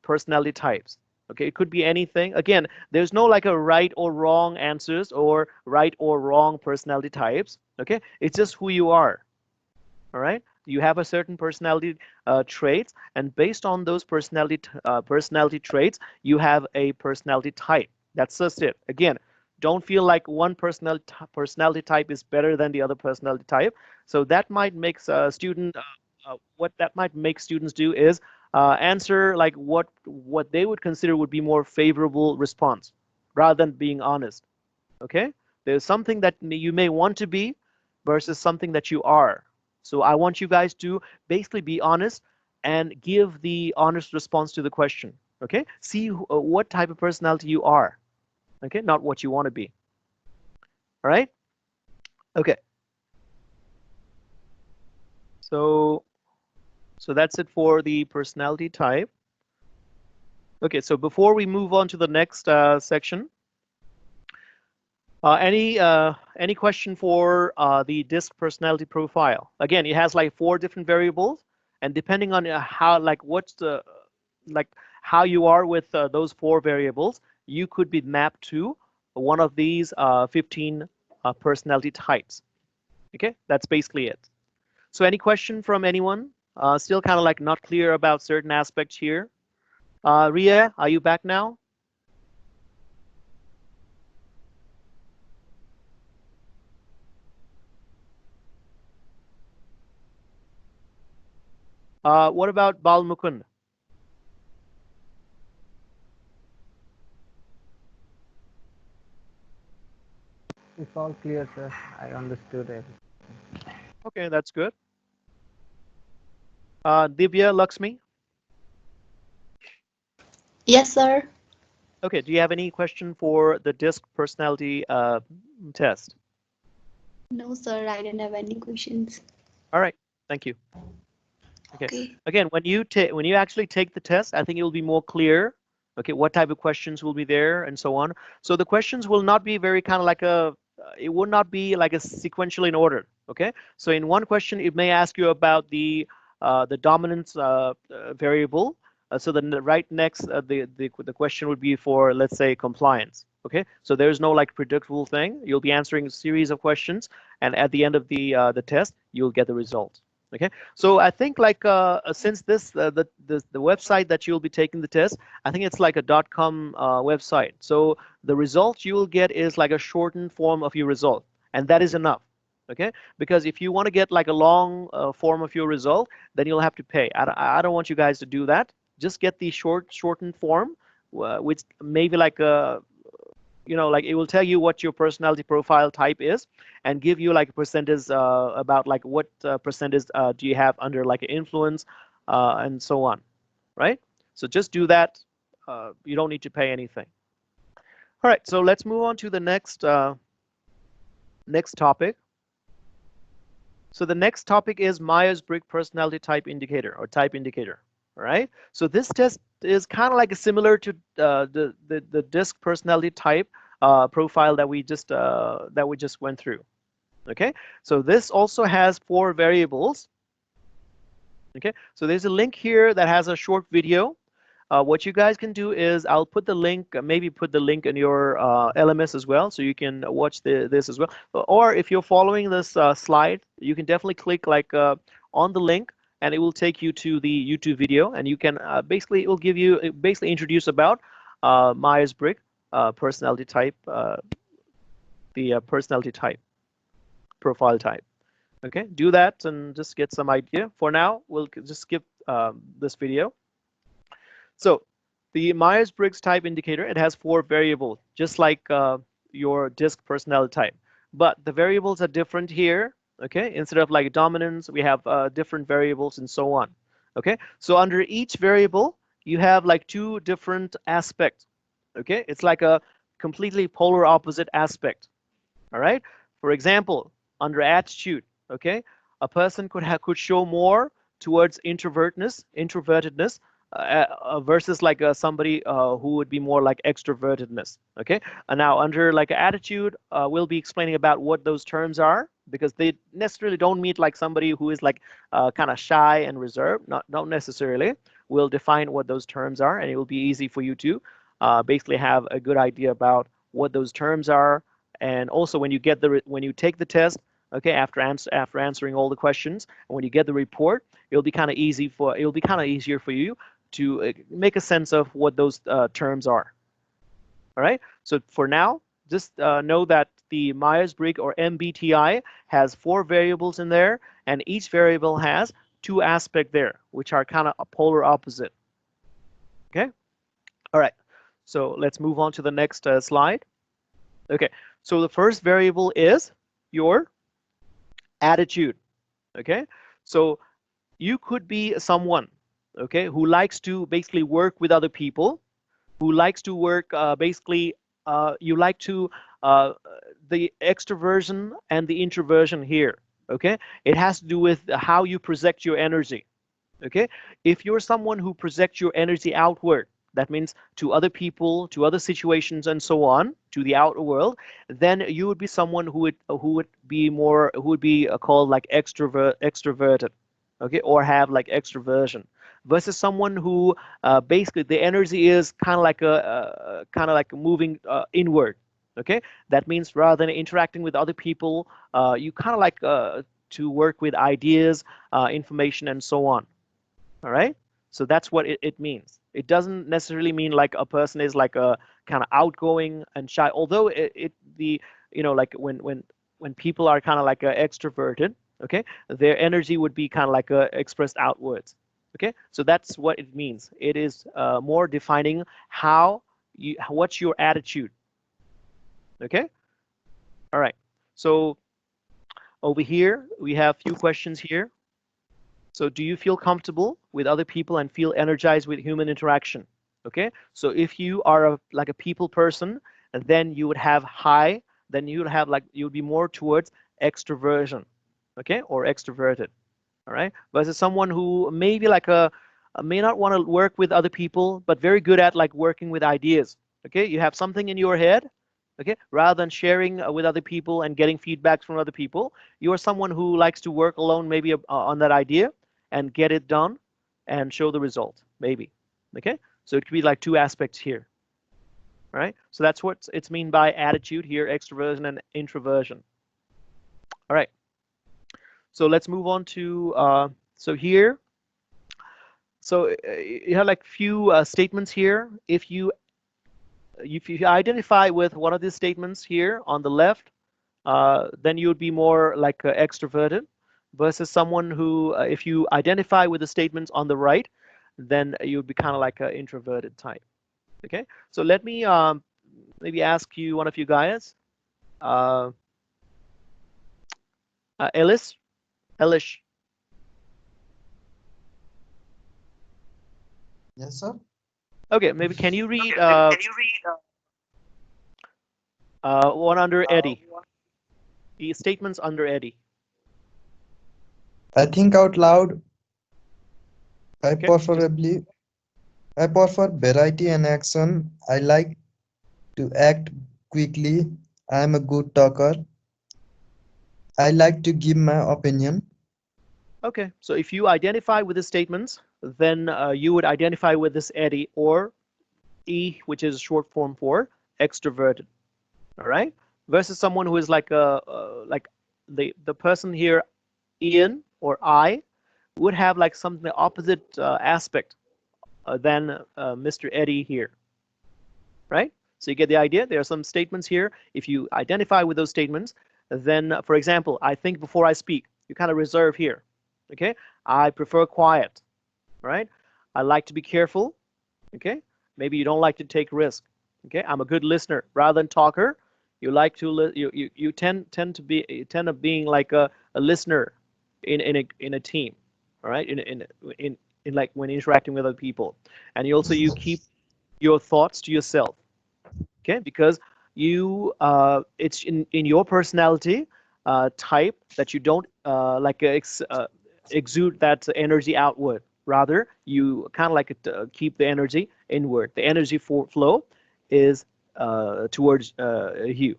personality types. Okay, it could be anything. Again, there's no like a right or wrong answers or right or wrong personality types. Okay, it's just who you are. All right, you have a certain personality traits, and based on those personality traits, you have a personality type. That's just it. Again, don't feel like one personality type is better than the other personality type. So that might make what that might make students do is answer like what they would consider would be more favorable response, rather than being honest. Okay, there's something that you may want to be versus something that you are. So I want you guys to basically be honest and give the honest response to the question. Okay, see what type of personality you are. Okay, not what you want to be. All right. Okay. So that's it for the personality type. Okay, so before we move on to the next section, any question for the DISC personality profile? Again, it has like 4 different variables, and depending on how like what's the like how you are with those 4 variables, you could be mapped to one of these 15 personality types. Okay, that's basically it. So any question from anyone Still kind of like not clear about certain aspects here. Ria, are you back now? What about Bal Mukund? It's all clear, sir. I understood it. Okay, that's good. Divya, Lakshmi? Yes, sir. Okay, do you have any question for the DISC personality test? No, sir, I didn't have any questions. All right, thank you. Okay. Okay. Again, when you actually take the test, I think it will be more clear. Okay, what type of questions will be there and so on. So the questions will not be very kind of like it will not be like a sequential in order. Okay, so in one question it may ask you about the dominance variable. So the right next the question would be for, let's say, compliance. Okay, so there's no like predictable thing. You'll be answering a series of questions, and at the end of the test, you'll get the result. Okay, so I think like since this the website that you'll be taking the test, I think it's like a .com website. So the result you will get is like a shortened form of your result, and that is enough. Okay, because if you want to get like a long form of your result, then you'll have to pay. I don't want you guys to do that. Just get the shortened form, which maybe like a like it will tell you what your personality profile type is and give you like a percentage about like what percentage do you have under like influence and so on, right? So just do that. You don't need to pay anything. All right, so let's move on to the next topic. So the next topic is Myers-Briggs personality type indicator or type indicator. All right, so this test is kind of like similar to the DISC personality type profile that we just went through. Okay, so this also has 4 variables. Okay, so there's a link here that has a short video. What you guys can do is I'll put the link, maybe put the link in your LMS as well, so you can watch this as well. Or if you're following this slide, you can definitely click like on the link, and it will take you to the YouTube video, and you can basically it will give you basically introduce about Myers-Briggs personality type, the personality type, profile type. Okay, do that and just get some idea. For now, we'll just skip this video. So the Myers-Briggs type indicator, it has 4 variables, just like your DISC personality type. But the variables are different here. Okay, instead of like dominance, we have different variables and so on. Okay, so under each variable, you have like 2 different aspects. Okay, it's like a completely polar opposite aspect. All right, for example, under attitude, okay, a person could show more towards introvertedness versus like somebody who would be more like extrovertedness. Okay, and now under like attitude, we'll be explaining about what those terms are, because they necessarily don't mean like somebody who is like kind of shy and reserved. Not necessarily. We'll define what those terms are, and it will be easy for you to basically have a good idea about what those terms are. And also when you take the test, okay, after answering all the questions, and when you get the report, it'll be kind of easier for you to make a sense of what those terms are. All right, so for now, just know that the Myers-Briggs or MBTI has 4 variables in there, and each variable has 2 aspects there, which are kind of a polar opposite. Okay, all right, so let's move on to the next slide. Okay, so the first variable is your attitude. Okay, so you could be someone, okay, who likes to basically work with other people, who likes to work you like to the extroversion and the introversion here. Okay, it has to do with how you project your energy. Okay, if you're someone who projects your energy outward, that means to other people, to other situations, and so on, to the outer world, then you would be someone who would be called like extroverted, okay, or have like extroversion, versus someone who basically the energy is kind of like moving inward. Okay, that means rather than interacting with other people, you kind of like to work with ideas, information, and so on. All right. So that's what it means. It doesn't necessarily mean like a person is like a kind of outgoing and shy. Although the like when people are kind of like extroverted, okay, their energy would be kind of like expressed outwards. Okay, so that's what it means. It is more defining what's your attitude. Okay, all right. So over here we have a few questions here. So do you feel comfortable with other people and feel energized with human interaction? Okay, so if you are like a people person, then you would have high, then you would have like, you would be more towards extroversion, okay, or extroverted, all right? Versus someone who maybe like may not want to work with other people, but very good at like working with ideas, okay? You have something in your head, okay? Rather than sharing with other people and getting feedback from other people, you are someone who likes to work alone maybe on that idea and get it done and show the result, maybe, okay? So it could be like two aspects here, all right? So that's what it's mean by attitude here, extroversion and introversion. All right. So let's move on to, so here, so you have like few statements here. If you identify with one of these statements here on the left, then you would be more like extroverted, versus someone who, if you identify with the statements on the right, then you would be kind of like an introverted type. Okay, so let me maybe ask you, one of you guys, Elish. Yes, sir. Okay, maybe can you read one under Eddie? The statements under Eddie. I think out loud. I Okay. I prefer variety and action. I like to act quickly. I am a good talker. I like to give my opinion. Okay, so if you identify with the statements, then you would identify with this Eddie, or E, which is short form for extroverted. All right, versus someone who is like like the person here, Ian or I, would have like something the opposite aspect than Mr. Eddie here. Right? So you get the idea. There are some statements here. If you identify with those statements, then, for example, I think before I speak. You kind of reserve here. Okay? I prefer quiet. Right? I like to be careful. Okay? Maybe you don't like to take risk. Okay? I'm a good listener rather than talker. You like to you tend to being like a listener in a team. All right? In like when interacting with other people, and you keep your thoughts to yourself. Okay, because you it's in your personality type that you don't exude that energy outward. Rather, you kind of like keep the energy inward. The energy flow is towards you.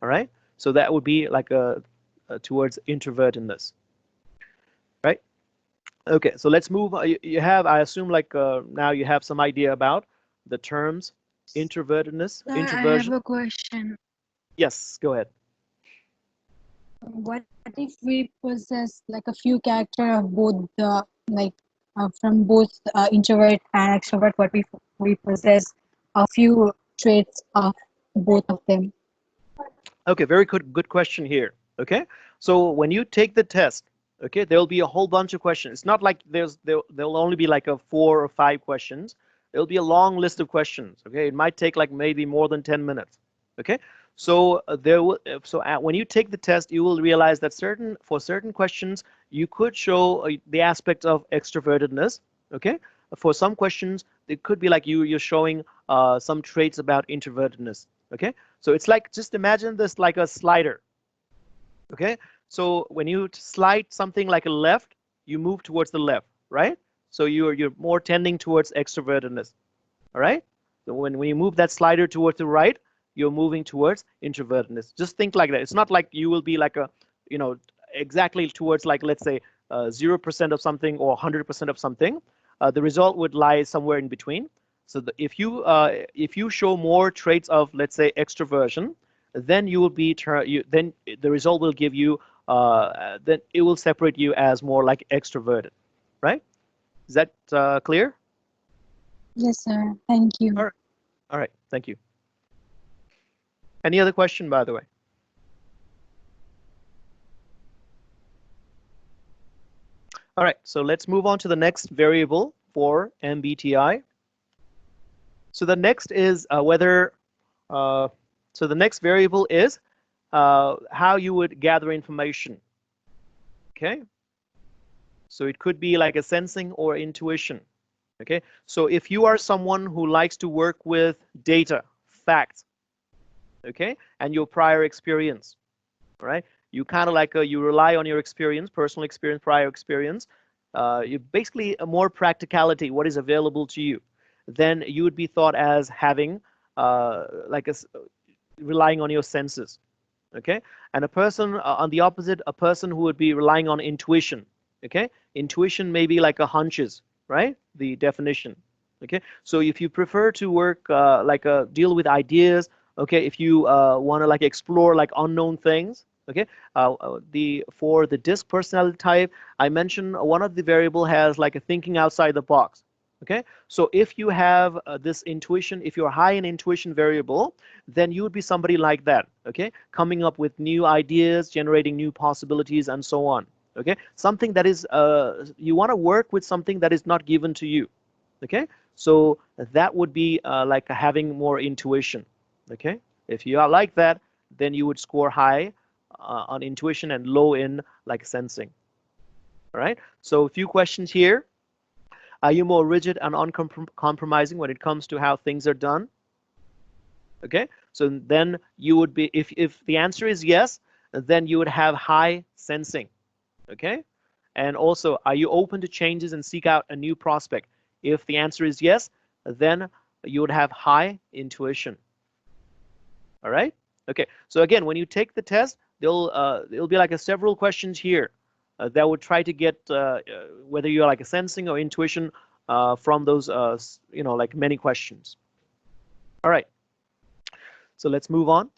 All right, so that would be like towards introvertedness. Right. Okay, so let's move. You have, I assume, like now you have some idea about the terms introvertedness, Sir, I have introversion. a question. Yes, go ahead. What if we possess like a few character of both the like from both introvert and extrovert? What we possess a few traits of both of them? Okay, very good question here. Okay, so when you take the test, okay, there'll be a whole bunch of questions. It's not like there'll only be like a 4 or 5 questions. There'll be a long list of questions. Okay, it might take like maybe more than 10 minutes. Okay, so when you take the test, you will realize that for certain questions you could show the aspect of extrovertedness. Okay, for some questions it could be like you're showing some traits about introvertedness. Okay, so it's like, just imagine this like a slider. Okay, so when you slide something like a left, you move towards the left, right? So you're more tending towards extrovertedness. All right, so when you move that slider towards the right, you're moving towards introvertedness. Just think like that. It's not like you will be like a, exactly towards, like, let's say 0% of something or 100% of something. The result would lie somewhere in between. So if you show more traits of, let's say, extroversion, then you will be then the result will give you then it will separate you as more like extroverted, right? Is that clear? Yes, sir. Thank you. All right. All right. Thank you. Any other question, by the way? All right. So let's move on to the next variable for MBTI. So the next is whether. So the next variable is how you would gather information. Okay. So it could be like a sensing or intuition. Okay. So if you are someone who likes to work with data, facts, okay, and your prior experience, right? You kind of like you rely on your experience, personal experience, prior experience. You basically a more practicality, what is available to you. Then you would be thought as having like relying on your senses, okay? And a person on the opposite, a person who would be relying on intuition, okay? Intuition may be like a hunches, right? The definition, okay? So if you prefer to work like deal with ideas, okay, if you want to like explore like unknown things, okay, for the disc personality type, I mentioned one of the variable has like a thinking outside the box, okay? So if you have this intuition, if you're high in intuition variable, then you would be somebody like that, okay? Coming up with new ideas, generating new possibilities, and so on, okay? Something that is, you want to work with something that is not given to you, okay? So that would be like having more intuition, okay? If you are like that, then you would score high on intuition and low in like sensing, all right? So a few questions here. Are you more rigid and uncompromising when it comes to how things are done? Okay, so then you would be, if the answer is yes, then you would have high sensing, okay? And also, are you open to changes and seek out a new prospect? If the answer is yes, then you would have high intuition. All right? Okay, so again, when you take the test, there'll be like several questions here that would try to get whether you're like a sensing or intuition from those, you know, like many questions. All right. So let's move on.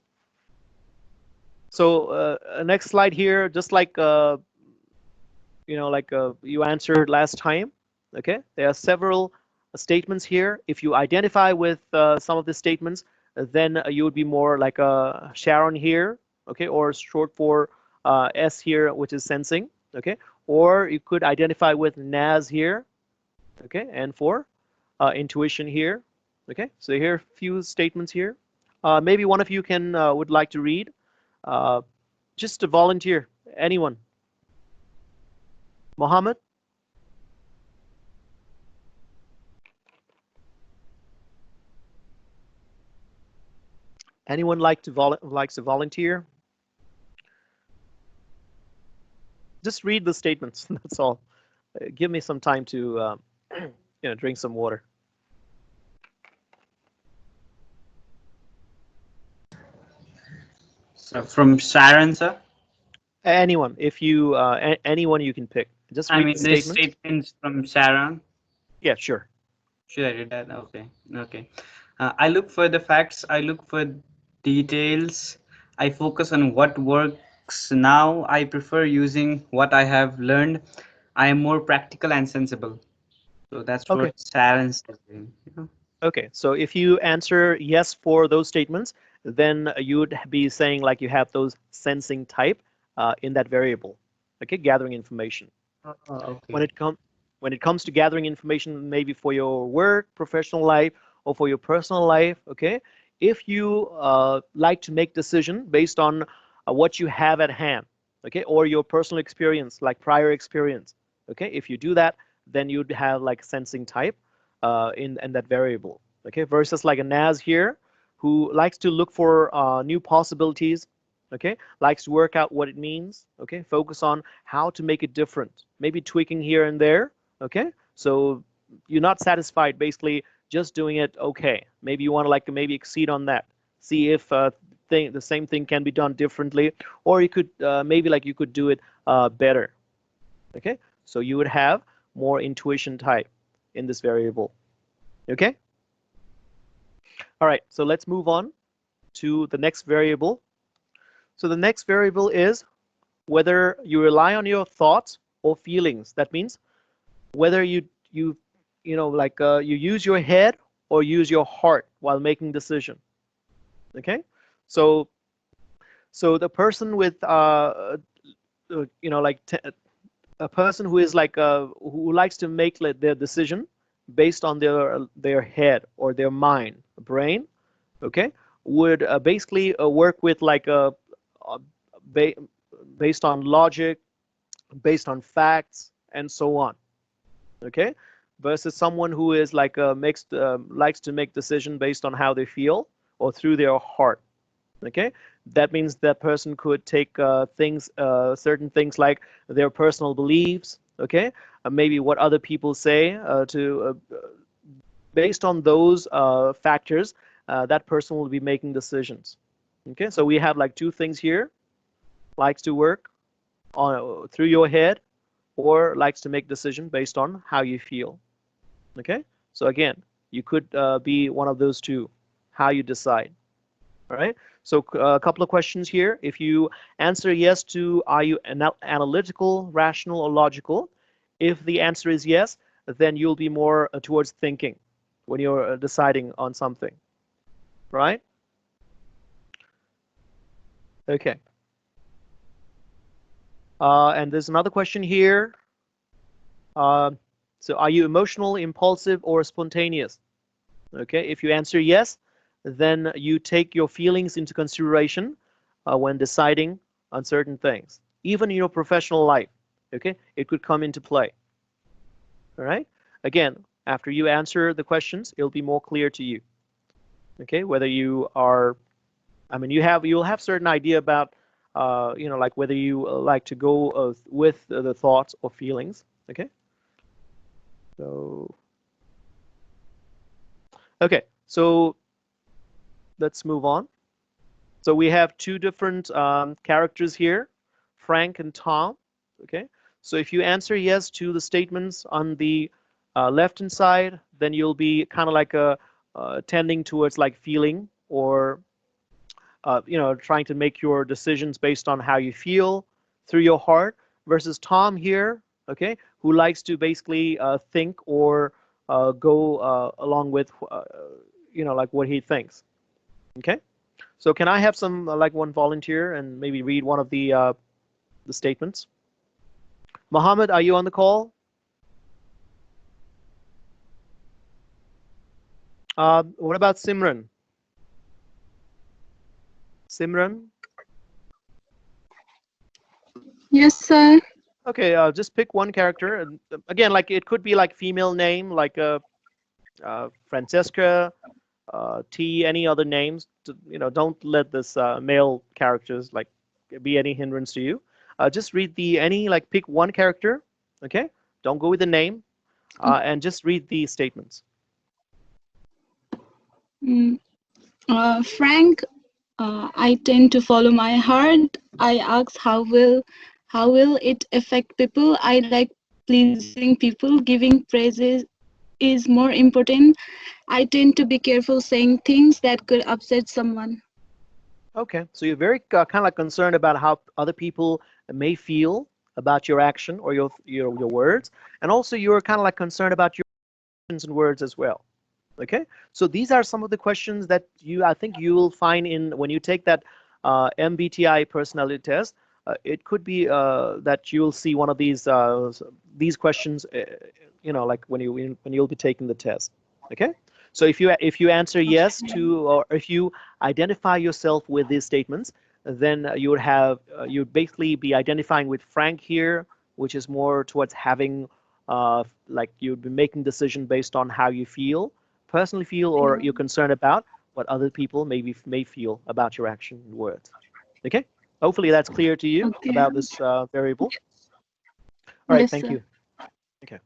So next slide here, just like you know, like you answered last time. Okay, there are several statements here. If you identify with some of the statements, then you would be more like a Sharon here. Okay, or short for S here, which is sensing. Okay, or you could identify with Naz here. Okay, and for intuition here. Okay, so here are a few statements here. Maybe one of you can would like to read. Just to volunteer, anyone. Mohammed? Anyone likes to volunteer? Just read the statements. That's all. Give me some time to you know, drink some water. So from Sharon, sir. Anyone, if you anyone you can pick. Just I read mean, the there's statement. statements from Sharon. Yeah, sure. Should I read that? Okay. Okay. I look for the facts. I look for details. I focus on what works now. I prefer using what I have learned. I am more practical and sensible. So that's Okay. what Sharon says. You know? Okay. So if you answer yes for those statements, then you would be saying like you have those sensing type in that variable. Okay, gathering information. Oh, When okay. it comes to gathering information, maybe for your work, professional life, or for your personal life, okay, if you like to make decision based on what you have at hand, okay, or your personal experience, like prior experience, okay, if you do that, then you'd have like sensing type in that variable, okay, versus like a Naz here, who likes to look for new possibilities, okay, likes to work out what it means, okay, focus on how to make it different, maybe tweaking here and there, okay, so you're not satisfied basically just doing it okay, maybe you want to like maybe exceed on that, see if the same thing can be done differently, or you could maybe like you could do it better, okay, so you would have more intuition type in this variable, okay. All right, so let's move on to the next variable. So the next variable is whether you rely on your thoughts or feelings. That means whether you use your head or use your heart while making decision. Okay, so the person with a person who is like who likes to make their decision based on their head or their mind, brain, okay, would basically work with like a ba based on logic, based on facts, and so on. Okay, versus someone who is like likes to make decision based on how they feel or through their heart. Okay, that means that person could take certain things like their personal beliefs, okay, maybe what other people say based on those factors, that person will be making decisions. Okay, so we have like two things here: likes to work on through your head, or likes to make decision based on how you feel. Okay, so again, you could be one of those two, how you decide. All right, so a couple of questions here. If you answer yes to are you analytical, rational, or logical, if the answer is yes, then you'll be more towards thinking when you're deciding on something, right? Okay. And there's another question here. So are you emotional, impulsive, or spontaneous? Okay, if you answer yes, then you take your feelings into consideration when deciding on certain things, even in your professional life. Okay, it could come into play. All right. Again, after you answer the questions, it'll be more clear to you. Okay, whether you are, I mean, you'll have certain idea about, like whether you like to go with the thoughts or feelings. Okay. So, okay, so let's move on. So we have two different characters here, Frank and Tom. Okay, so if you answer yes to the statements on the left-hand side, then you'll be kind of like tending towards like feeling or trying to make your decisions based on how you feel through your heart. Versus Tom here, okay, who likes to basically think or go along with like what he thinks. Okay. So can I have some like one volunteer and maybe read one of the statements? Mohammed, are you on the call? What about Simran? Simran? Yes, sir. Okay, just pick one character. And again, like it could be like female name, like Francesca, T, any other names. Don't let this male characters like be any hindrance to you. Just read like pick one character, okay? Don't go with the name, and just read the statements. Frank, I tend to follow my heart. I ask how will it affect people? I like pleasing people. Giving praises is more important. I tend to be careful saying things that could upset someone. Okay, so you're very kind of like concerned about how other people may feel about your action or your words, and also you're kind of like concerned about your actions and words as well. Okay, so these are some of the questions that I think you will find in when you take that MBTI personality test. It could be that you'll see one of these questions, like when you'll be taking the test. Okay, so if you answer yes to, or if you identify yourself with these statements, then you'd basically be identifying with Frank here, which is more towards having like you'd be making decision based on how you personally feel, or you're concerned about what other people may feel about your action and words. Okay, hopefully that's clear to you about this variable. All right, Yes, thank sir. you. Okay.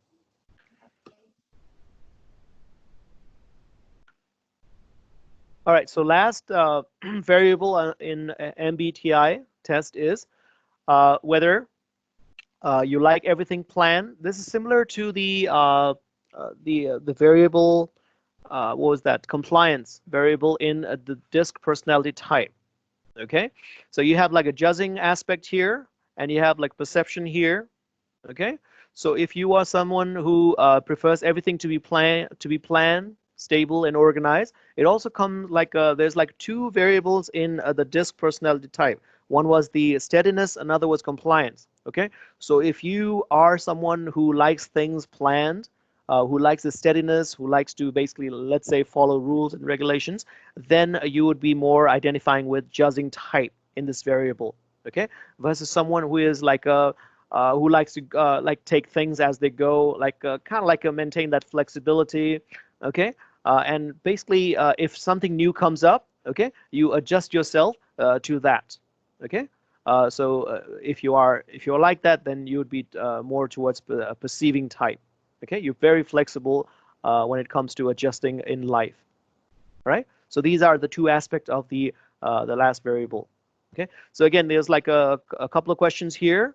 All right, so last variable in MBTI test is whether you like everything planned. This is similar to the variable, what was that? Compliance variable in the DISC personality type. Okay, so you have like a judging aspect here, and you have like perception here. Okay, so if you are someone who prefers everything to be planned, stable, and organized, it also comes like there's like two variables in the DISC personality type. One was the steadiness, another was compliance. Okay, so if you are someone who likes things planned, who likes the steadiness, who likes to basically, let's say, follow rules and regulations, then you would be more identifying with judging type in this variable. Okay, versus someone who is like a who likes to like take things as they go, like kind of like maintain that flexibility. Okay, and basically, if something new comes up, okay, you adjust yourself to that. Okay, so if you're like that, then you would be more towards a perceiving type. Okay, you're very flexible when it comes to adjusting in life. All right, so these are the two aspects of the last variable. Okay, so again, there's like a couple of questions here.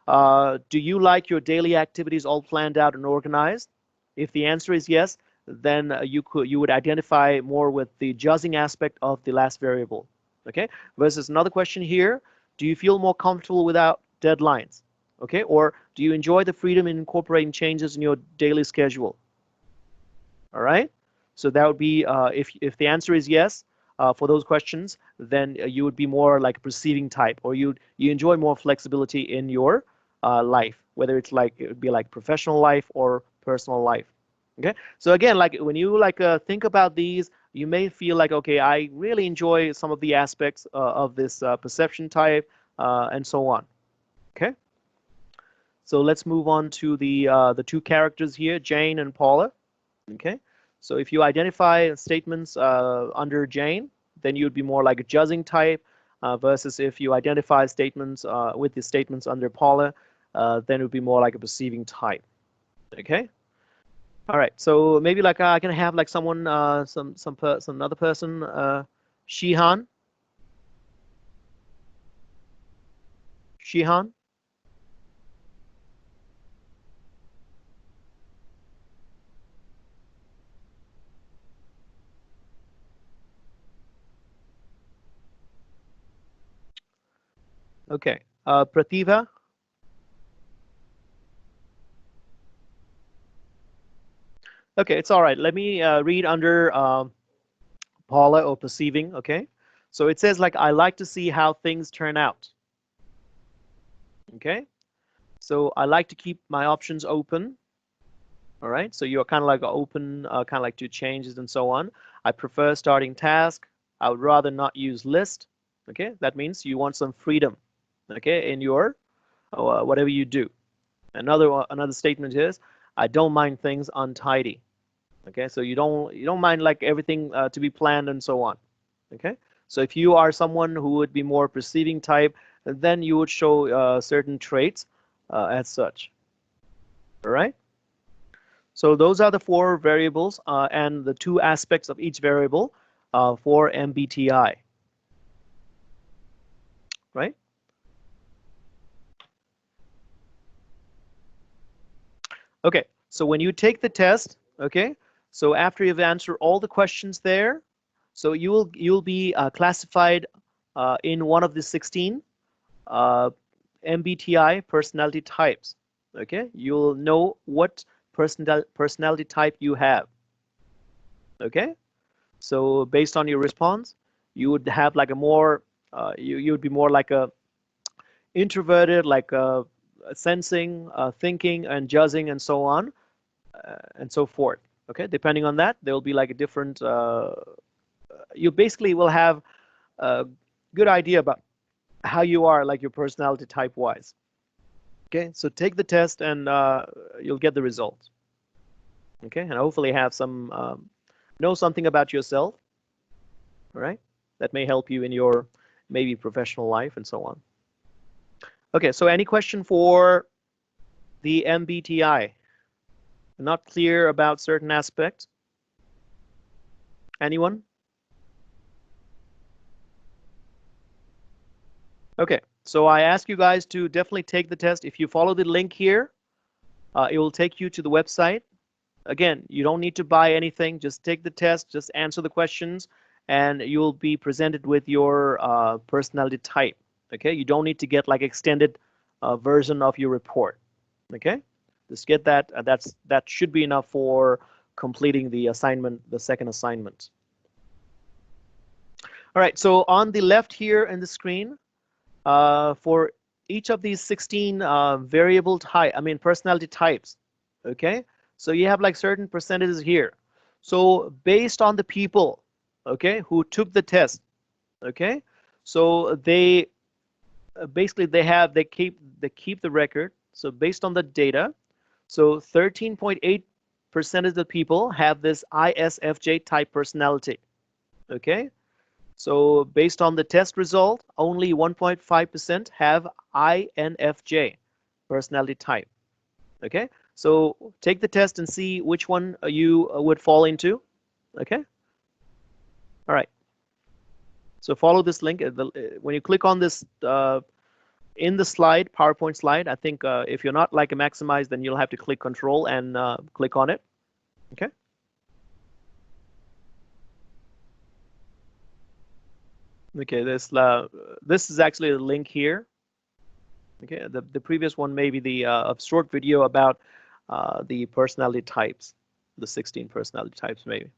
Do you like your daily activities all planned out and organized? If the answer is yes, then you would identify more with the judging aspect of the last variable. Okay, versus another question here. Do you feel more comfortable without deadlines? Okay, or do you enjoy the freedom in incorporating changes in your daily schedule? All right, so that would be if the answer is yes for those questions, then you would be more like perceiving type, or you enjoy more flexibility in your life, whether it's like it would be like professional life or personal life. Okay, so again, like when you like think about these, you may feel like, okay, I really enjoy some of the aspects of this perception type and so on. Okay, so let's move on to the two characters here, Jane and Paula. Okay, so if you identify statements under Jane, then you'd be more like a judging type, versus if you identify statements with the statements under Paula, then it would be more like a perceiving type. Okay. All right. So maybe like I can have like someone, some another person, Shihan. Shihan. Okay. Prativa. Okay, it's all right. Let me read under Paula or perceiving. Okay. So it says like, I like to see how things turn out. Okay. So I like to keep my options open. All right. So you're kind of like open, kind of like to changes and so on. I prefer starting task. I would rather not use list. Okay. That means you want some freedom. Okay. In your whatever you do. Another statement is, I don't mind things untidy. Okay. So you don't mind like everything to be planned and so on. Okay. So if you are someone who would be more perceiving type, then you would show certain traits as such. All right. So those are the four variables and the two aspects of each variable for MBTI. Right. Okay. So when you take the test, okay, so after you've answered all the questions there, so you'll be classified in one of the 16 MBTI personality types. Okay, you'll know what personality type you have. Okay, so based on your response, you would have like a more you would be more like a introverted, like sensing, thinking, and judging, and so on, and so forth. Okay, depending on that, there will be like a different. You basically will have a good idea about how you are, like your personality type wise. Okay, so take the test and you'll get the results. Okay, and hopefully have some know something about yourself. All right, that may help you in your maybe professional life and so on. Okay, so any question for the MBTI? Not clear about certain aspects? Anyone? Okay, so I ask you guys to definitely take the test. If you follow the link here, it will take you to the website. Again, you don't need to buy anything. Just take the test, just answer the questions, and you'll be presented with your personality type. Okay, you don't need to get like extended version of your report. Okay, just get that. That should be enough for completing the assignment, the second assignment. All right, so on the left here in the screen, for each of these 16 variable type, personality types, okay? So you have like certain percentages here. So based on the people, okay, who took the test, okay? So they basically they keep the record. So based on the data, so 13.8% of the people have this ISFJ type personality, okay? So based on the test result, only 1.5% have INFJ personality type. Okay, so take the test and see which one you would fall into. Okay, all right. So follow this link. When you click on this in the slide, PowerPoint slide, I think if you're not like a maximize, then you'll have to click Control and click on it. Okay. Okay, this is actually the link here. Okay, the previous one may be the short video about the personality types, the 16 personality types maybe.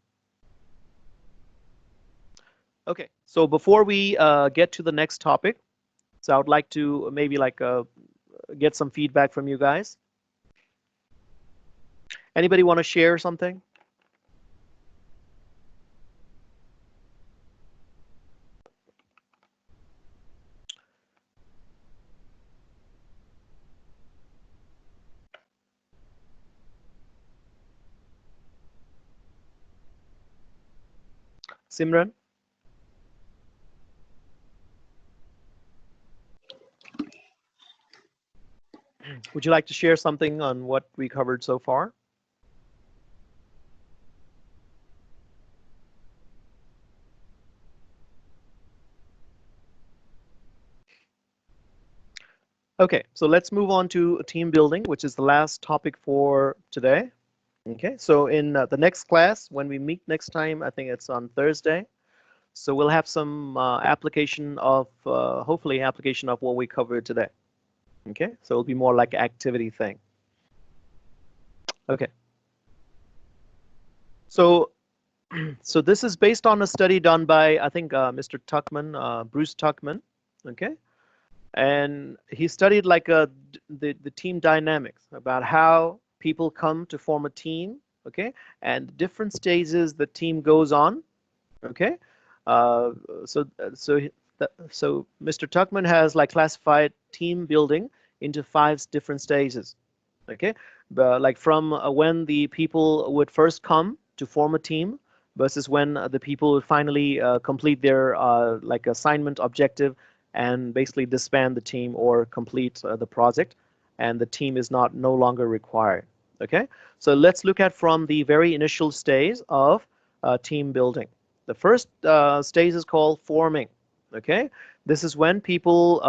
Okay, so before we get to the next topic, so I would like to maybe like get some feedback from you guys. Anybody want to share something? Simran? Would you like to share something on what we covered so far? Okay, so let's move on to team building, which is the last topic for today. Okay, so in the next class, when we meet next time, I think it's on Thursday. So we'll have some application of, hopefully application of what we covered today. Okay, so it'll be more like an activity thing. Okay. So, so this is based on a study done by, I think, Mr. Tuckman, Bruce Tuckman. Okay. And he studied like the team dynamics about how people come to form a team, okay, and different stages the team goes on, okay. So Mr. Tuckman has like classified team building into 5 different stages, okay, like from when the people would first come to form a team versus when the people would finally complete their like assignment objective and basically disband the team or complete the project, and the team is no longer required. Okay, so let's look at from the very initial stage of team building. The first stage is called forming. Okay, this is when people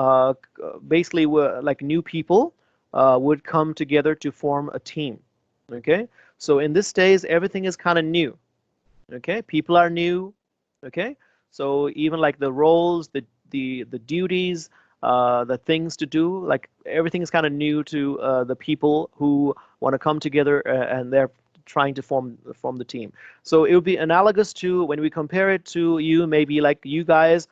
basically were like new people would come together to form a team. Okay, so in this stage everything is kind of new. Okay, people are new. Okay, so even like the roles, the duties, the things to do, like everything is kind of new to the people who want to come together and they're trying to form the team. So it would be analogous to when we compare it to you, maybe like you guys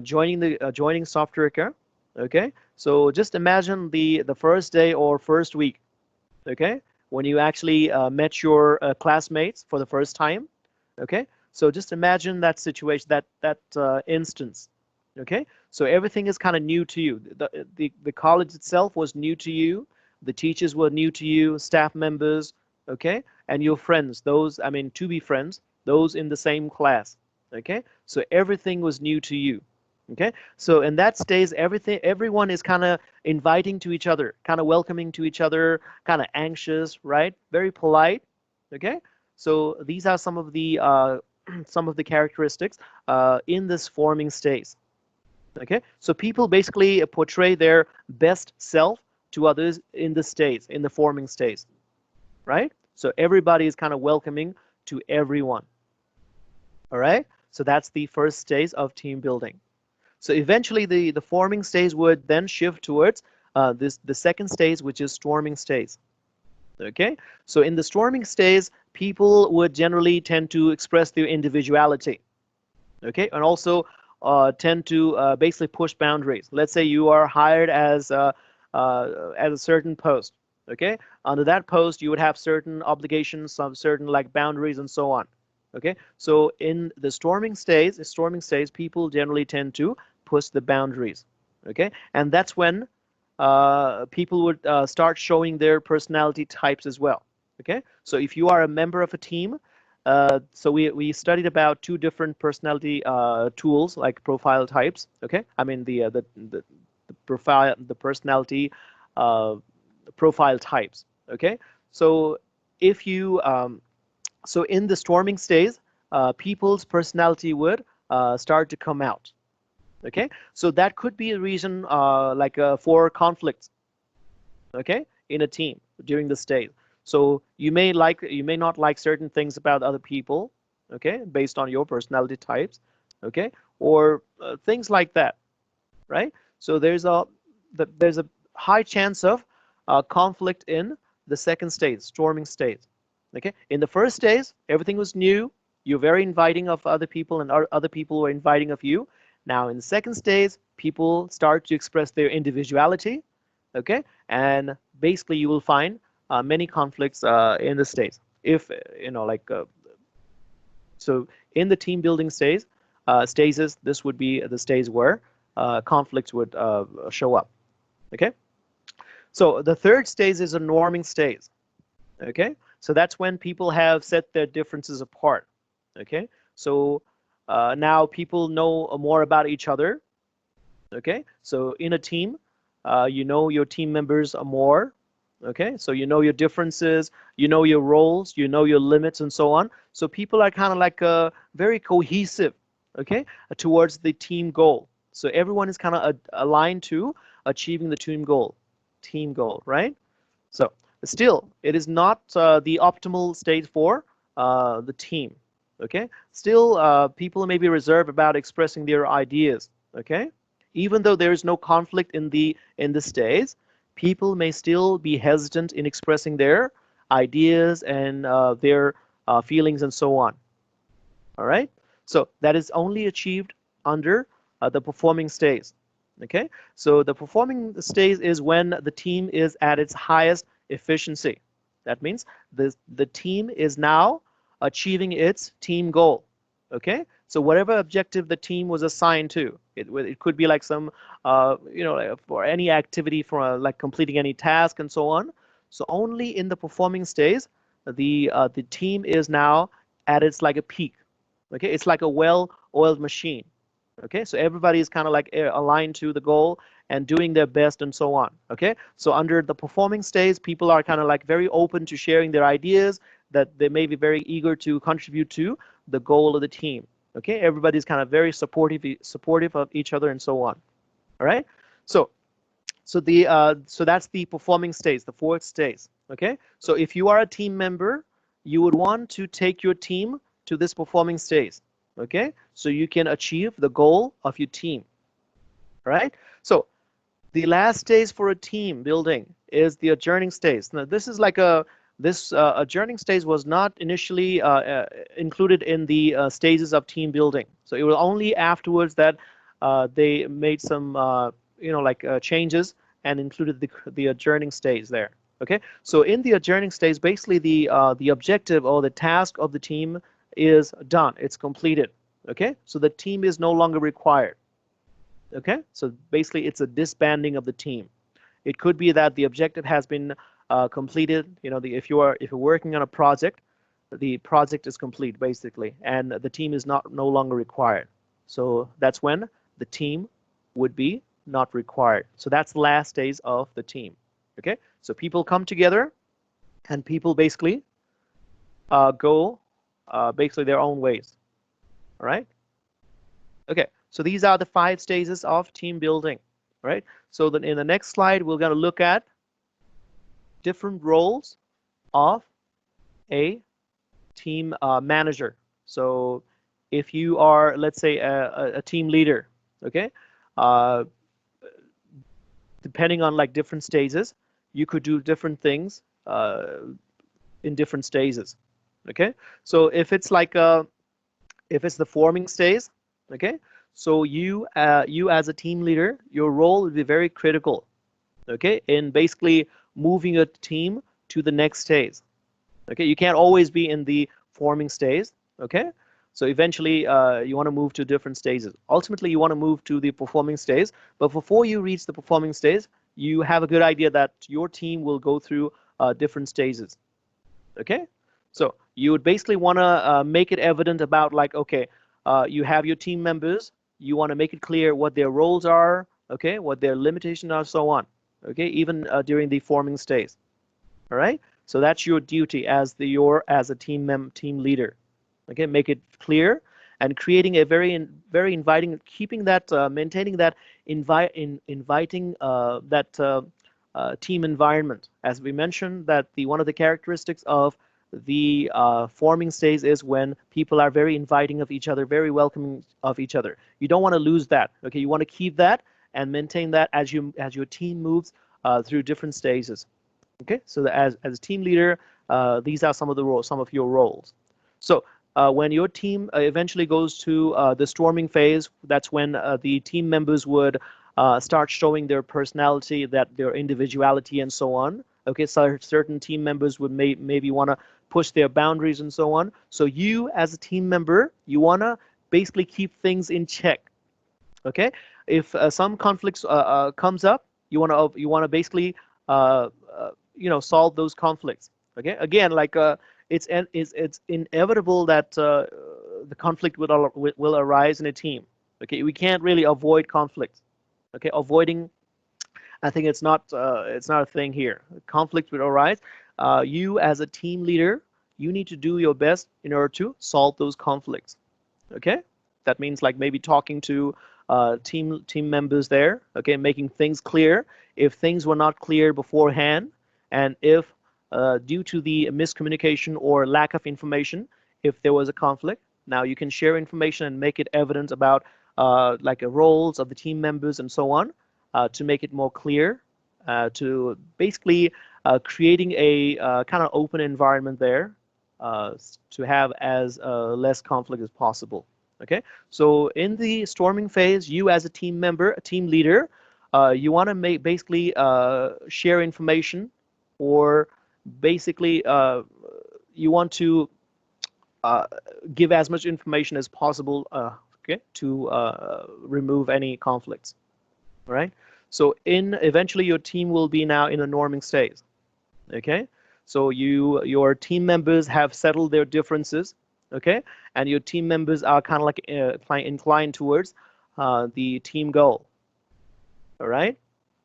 joining Software. Okay, so just imagine the first day or first week. Okay, when you actually met your classmates for the first time. Okay, so just imagine that situation, that instance. Okay, so everything is kind of new to you. The college itself was new to you. The teachers were new to you, staff members, okay, and your friends, those, I mean, to be friends, those in the same class, okay? So everything was new to you, okay? So in that stage, everyone is kind of inviting to each other, kind of welcoming to each other, kind of anxious, right? Very polite, okay? So these are some of the characteristics in this forming stage. Okay, so people basically portray their best self to others in the states, in the forming states, right? So everybody is kind of welcoming to everyone. All right, so that's the first stage of team building. So eventually the forming stage would then shift towards the second stage, which is storming stage. Okay, so in the storming stage, people would generally tend to express their individuality. Okay, and also tend to basically push boundaries. Let's say you are hired as a certain post. Okay, under that post, you would have certain obligations, some certain like boundaries, and so on. Okay, so in the storming stage, people generally tend to push the boundaries. Okay, and that's when people would start showing their personality types as well. Okay, so if you are a member of a team, so we studied about two different personality tools like profile types. Okay, I mean the profile, the personality uh, profile types. Okay, so if you so in the storming stage, people's personality would start to come out. Okay, so that could be a reason for conflicts. Okay, in a team during the stage. So you may not like certain things about other people. Okay, based on your personality types. Okay, or things like that, right? So there's a high chance of conflict in the second stage, storming stage. Okay, in the first stage, everything was new. You're very inviting of other people, and other people were inviting of you. Now, in the second stage, people start to express their individuality. Okay, and basically, you will find many conflicts in the stage. If so in the team building stage, stages, this would be the stage where conflicts would show up. Okay, so the third stage is a norming stage. Okay, so that's when people have set their differences apart. Okay, so now people know more about each other. Okay, so in a team, you know your team members more. Okay, so you know your differences, you know your roles, you know your limits, and so on. So people are kind of like very cohesive. Okay, towards the team goal. So everyone is kind of aligned to achieving the team goal. Team goal, right? So still, it is not the optimal state for the team. Okay, still, people may be reserved about expressing their ideas. Okay, even though there is no conflict in the stage, people may still be hesitant in expressing their ideas and their feelings and so on. All right, so that is only achieved under the performing stage. Okay, so the performing stage is when the team is at its highest efficiency. That means the team is now achieving its team goal. Okay, so whatever objective the team was assigned to, it could be like some like for any activity, for like completing any task and so on. So only in the performing stage, the team is now at its like a peak. Okay, it's like a well-oiled machine. Okay, so everybody is kind of like aligned to the goal and doing their best and so on. Okay, so under the performing stage, people are kind of like very open to sharing their ideas, that they may be very eager to contribute to the goal of the team. Okay, everybody's kind of very supportive of each other and so on. All right, so so that's the performing stage, the fourth stage. Okay, so if you are a team member, you would want to take your team to this performing stage. Okay, so you can achieve the goal of your team. Right, so the last stage for a team building is the adjourning stage. Now this is like this adjourning stage was not initially included in the stages of team building. So it was only afterwards that they made some changes and included the adjourning stage there. Okay, so in the adjourning stage, basically the objective or the task of the team is done. It's completed. Okay, so the team is no longer required. Okay, so basically it's a disbanding of the team. It could be that the objective has been completed. You know, if you're working on a project, the project is complete basically, and the team is no longer required. So that's when the team would be not required. So that's the last stage of the team. Okay, so people come together, and people basically go basically their own ways. All right. Okay, so these are the 5 stages of team building. Right. So then in the next slide, we're going to look at different roles of a team manager. So if you are, let's say, a team leader, okay, depending on like different stages, you could do different things in different stages. Okay, so if it's like if it's the forming stage, okay, so you as a team leader, your role will be very critical, okay, in basically moving a team to the next stage. Okay, you can't always be in the forming stage. Okay, so eventually you want to move to different stages. Ultimately, you want to move to the performing stage, but before you reach the performing stage, you have a good idea that your team will go through different stages. Okay, so you would basically want to make it evident about like, okay, you have your team members, you want to make it clear what their roles are, okay, what their limitations are, so on. Okay, even during the forming stage. All right, so that's your duty as as a team leader. Okay, make it clear and creating a very inviting, keeping that maintaining that inviting that team environment. As we mentioned, that the one of the characteristics of the forming stage is when people are very inviting of each other, very welcoming of each other. You don't want to lose that. Okay, you want to keep that and maintain that as your team moves through different stages. Okay, so as a team leader, these are some of the roles, some of your roles. So when your team eventually goes to the storming phase, that's when the team members would start showing their personality, that their individuality, and so on. Okay, so certain team members would maybe want to push their boundaries and so on. So you, as a team member, you want to basically keep things in check. Okay, if some conflicts comes up, you want to basically solve those conflicts. Okay, again, like it's inevitable that the conflict will arise in a team. Okay, we can't really avoid conflict. Okay, avoiding, I think it's not a thing here. Conflict will arise. You as a team leader, you need to do your best in order to solve those conflicts. Okay, that means like maybe talking to team members there. Okay, making things clear if things were not clear beforehand, and if due to the miscommunication or lack of information, if there was a conflict, now you can share information and make it evident about like roles of the team members and so on, to make it more clear, to basically creating a kind of open environment there, to have as less conflict as possible. Okay, so in the storming phase, you as a team member, a team leader, you want to basically share information, or basically you want to uh, give as much information as possible, okay, to remove any conflicts. All right. So eventually your team will be now in a norming stage. Okay. So your team members have settled their differences. Okay, and your team members are kind of like inclined towards the team goal. All right.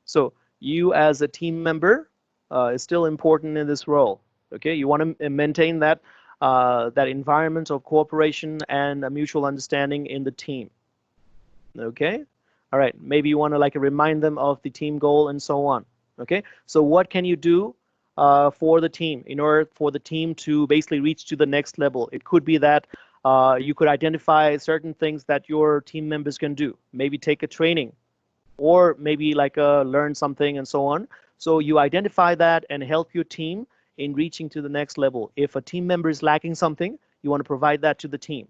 So you as a team member is still important in this role. Okay, you want to maintain that that environment of cooperation and a mutual understanding in the team. Okay, all right. Maybe you want to like remind them of the team goal and so on. Okay, so what can you do for the team in order for the team to basically reach to the next level? It could be that you could identify certain things that your team members can do. Maybe take a training, or maybe like learn something and so on. So you identify that and help your team in reaching to the next level. If a team member is lacking something, you want to provide that to the team.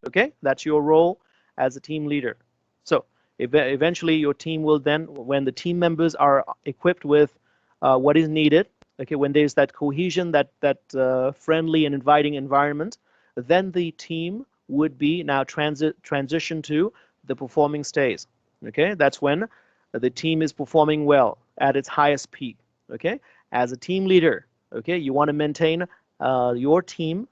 Okay, that's your role as a team leader. So eventually your team will then, when the team members are equipped with what is needed, okay, when there's that cohesion, that friendly and inviting environment, then the team would be now transition to the performing stage. Okay, that's when the team is performing well at its highest peak. Okay, as a team leader, okay, you want to maintain your team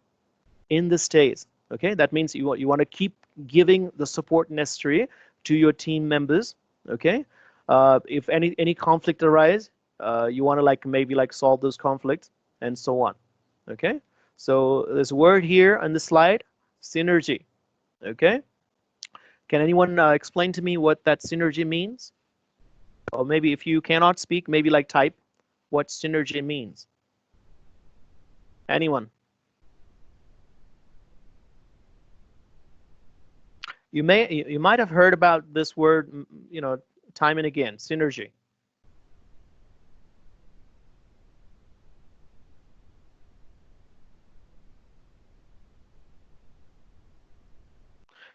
in the stage. Okay, that means you want to keep giving the support necessary to your team members. Okay, if any conflict arise, you want to like maybe like solve those conflicts and so on. Okay, so there's a word here on the slide, synergy. Okay, can anyone explain to me what that synergy means? Or maybe if you cannot speak, maybe like type what synergy means. Anyone? You might have heard about this word, time and again, synergy.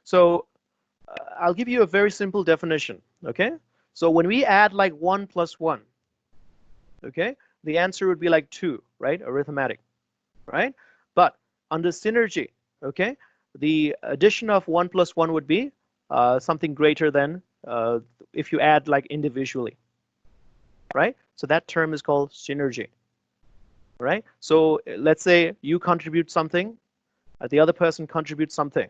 So I'll give you a very simple definition, okay? So when we add like 1 plus 1, okay, the answer would be like 2, right? Arithmetic, right? But under synergy, okay, the addition of 1 plus 1 would be something greater than if you add like individually, right? So that term is called synergy, right? So let's say you contribute something, the other person contributes something,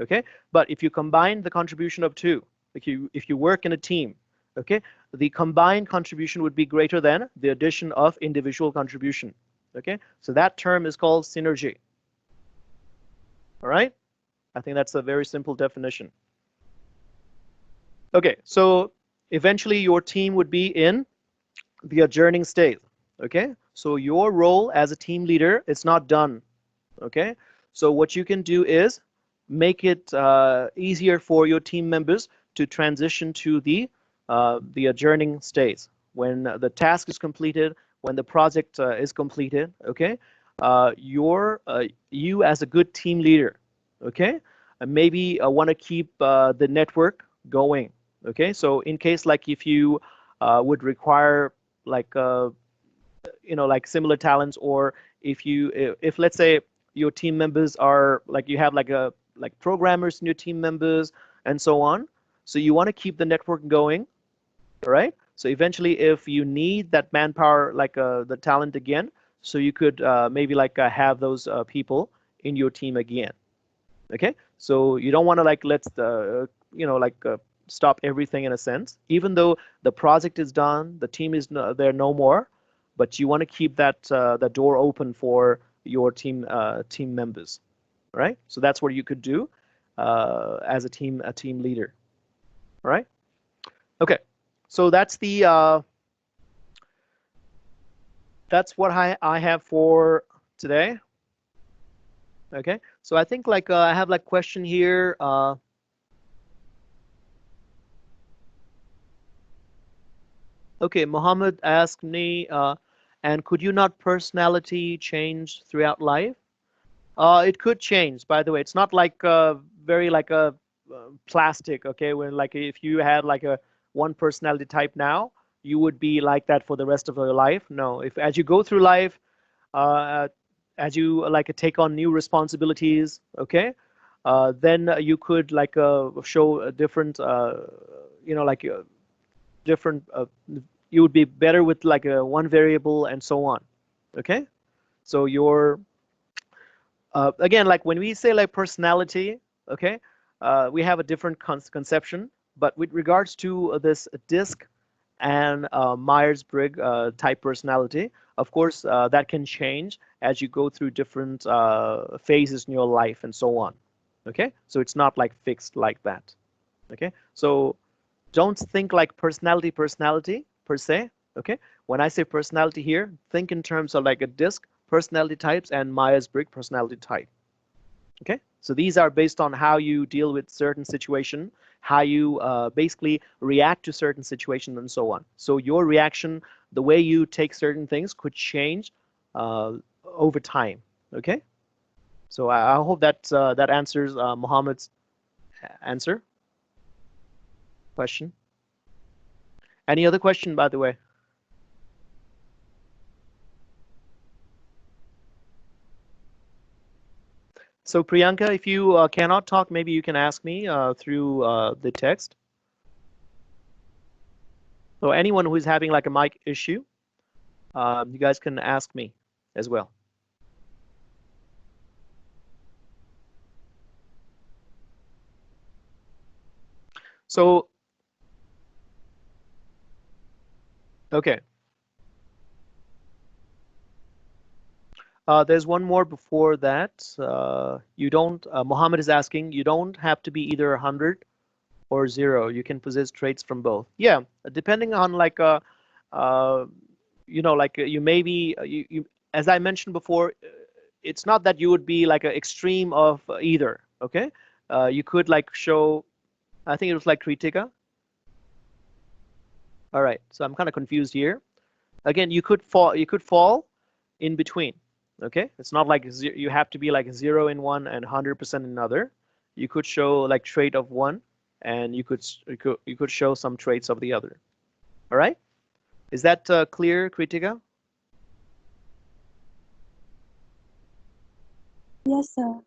okay? But if you combine the contribution of two, if you work in a team, okay, the combined contribution would be greater than the addition of individual contribution, okay? So that term is called synergy, all right? I think that's a very simple definition. Okay, so eventually your team would be in the adjourning state, okay? So your role as a team leader is not done, okay? So what you can do is make it easier for your team members to transition to the adjourning state. When the task is completed, when the project is completed, okay? You as a good team leader, okay? Maybe want to keep the network going, okay? So in case like if you would require like like similar talents, or if let's say your team members are like you have like programmers in your team members and so on, so you want to keep the network going, all right? So eventually if you need that manpower, like the talent again, so you could maybe like have those people in your team again, okay? So you don't want to like let's stop everything in a sense, even though the project is done, the team is there no more, but you want to keep that the door open for your team members, right? So that's what you could do as a team leader, right? Okay, so that's the that's what I have for today. Okay, so I think like I have like question here. Okay, Mohammed asked me, and could you not personality change throughout life? It could change, by the way. It's not like very like a plastic, okay? When like if you had like a one personality type now, you would be like that for the rest of your life. No, if as you go through life, uh, as you like take on new responsibilities, okay, then you could like show a different, like different. You would be better with like a one variable and so on, okay? So your again, like when we say like personality, okay, we have a different conception, but with regards to this DISC and Myers-Briggs type personality, of course, that can change as you go through different phases in your life and so on, okay? So it's not like fixed like that, okay? So don't think like personality per se, okay? When I say personality here, think in terms of like a DISC personality types and Myers-Briggs personality type, okay? So these are based on how you deal with certain situation, how you basically react to certain situations and so on. So your reaction, the way you take certain things could change over time, okay? So I hope that that answers Mohammed's answer. Question? Any other question, by the way? So Priyanka, if you cannot talk, maybe you can ask me through the text. So anyone who is having like a mic issue, you guys can ask me as well. So, okay. There's one more before that. You don't, Mohammed is asking, you don't have to be either 100 or 0. You can possess traits from both. Yeah, depending on like, like you may be, as I mentioned before, it's not that you would be like an extreme of either, okay? You could like show, I think it was like Kritika. All right, so I'm kind of confused here. Again, you could fall in between. Okay, it's not like you have to be like 0 in one and 100% in another. you could show like trait of one, and you could show some traits of the other. All right? Is that clear, Kritika? Yes, sir.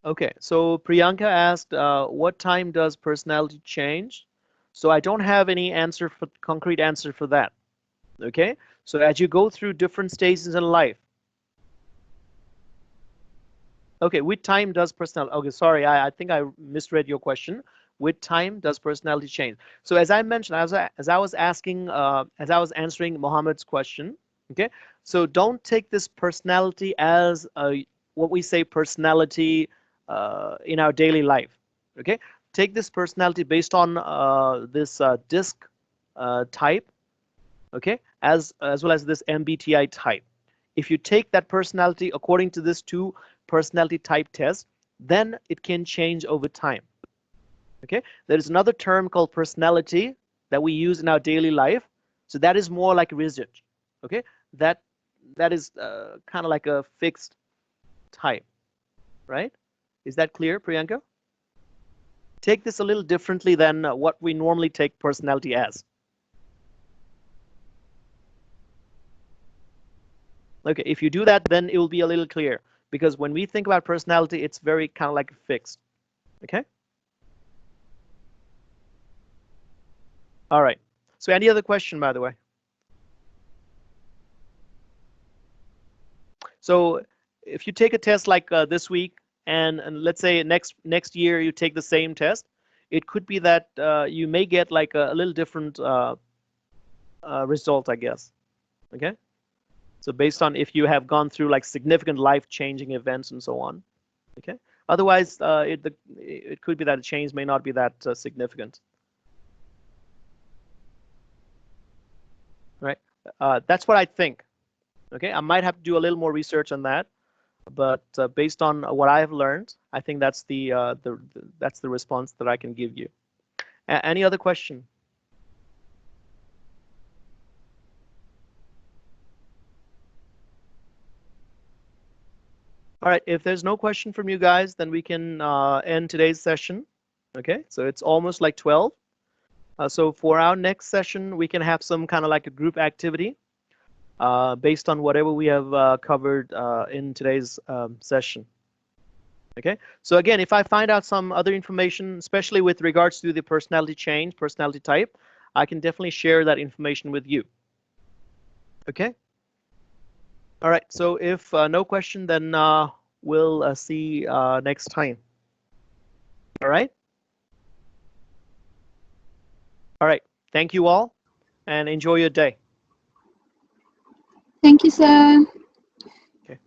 Okay, so Priyanka asked, what time does personality change? So I don't have any answer for concrete answer for that. Okay, so as you go through different stages in life. Okay, with time does personality? Okay, sorry, I think I misread your question. With time does personality change? So as I mentioned, as I was asking, as I was answering Mohammed's question. Okay, so don't take this personality as what we say personality in our daily life. Okay, take this personality based on this disc type. Okay, as well as this MBTI type. If you take that personality according to this two personality type test, then it can change over time. Okay, there is another term called personality that we use in our daily life. So that is more like rigid. Okay, that is kind of like a fixed type, right? Is that clear, Priyanka? Take this a little differently than what we normally take personality as. Okay, if you do that, then it will be a little clear, because when we think about personality, it's very kind of like fixed. Okay. All right. So any other question, by the way? So if you take a test like this week, and let's say next year you take the same test, it could be that you may get like a little different result, I guess. Okay. So based on if you have gone through like significant life-changing events and so on. Okay. Otherwise, it could be that a change may not be that significant. Right. That's what I think. Okay. I might have to do a little more research on that, but based on what I have learned, I think that's that's the response that I can give you. Any other question? All right, if there's no question from you guys, then we can end today's session. Okay, so it's almost like 12. So for our next session, we can have some kind of like a group activity based on whatever we have covered in today's session. Okay, so again, if I find out some other information, especially with regards to the personality change, personality type, I can definitely share that information with you. Okay. All right, so if no question, then we'll see next time. All right. All right. Thank you all, and enjoy your day. Thank you, sir. Okay.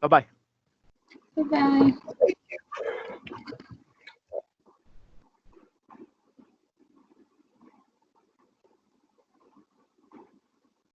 Bye-bye. Bye-bye.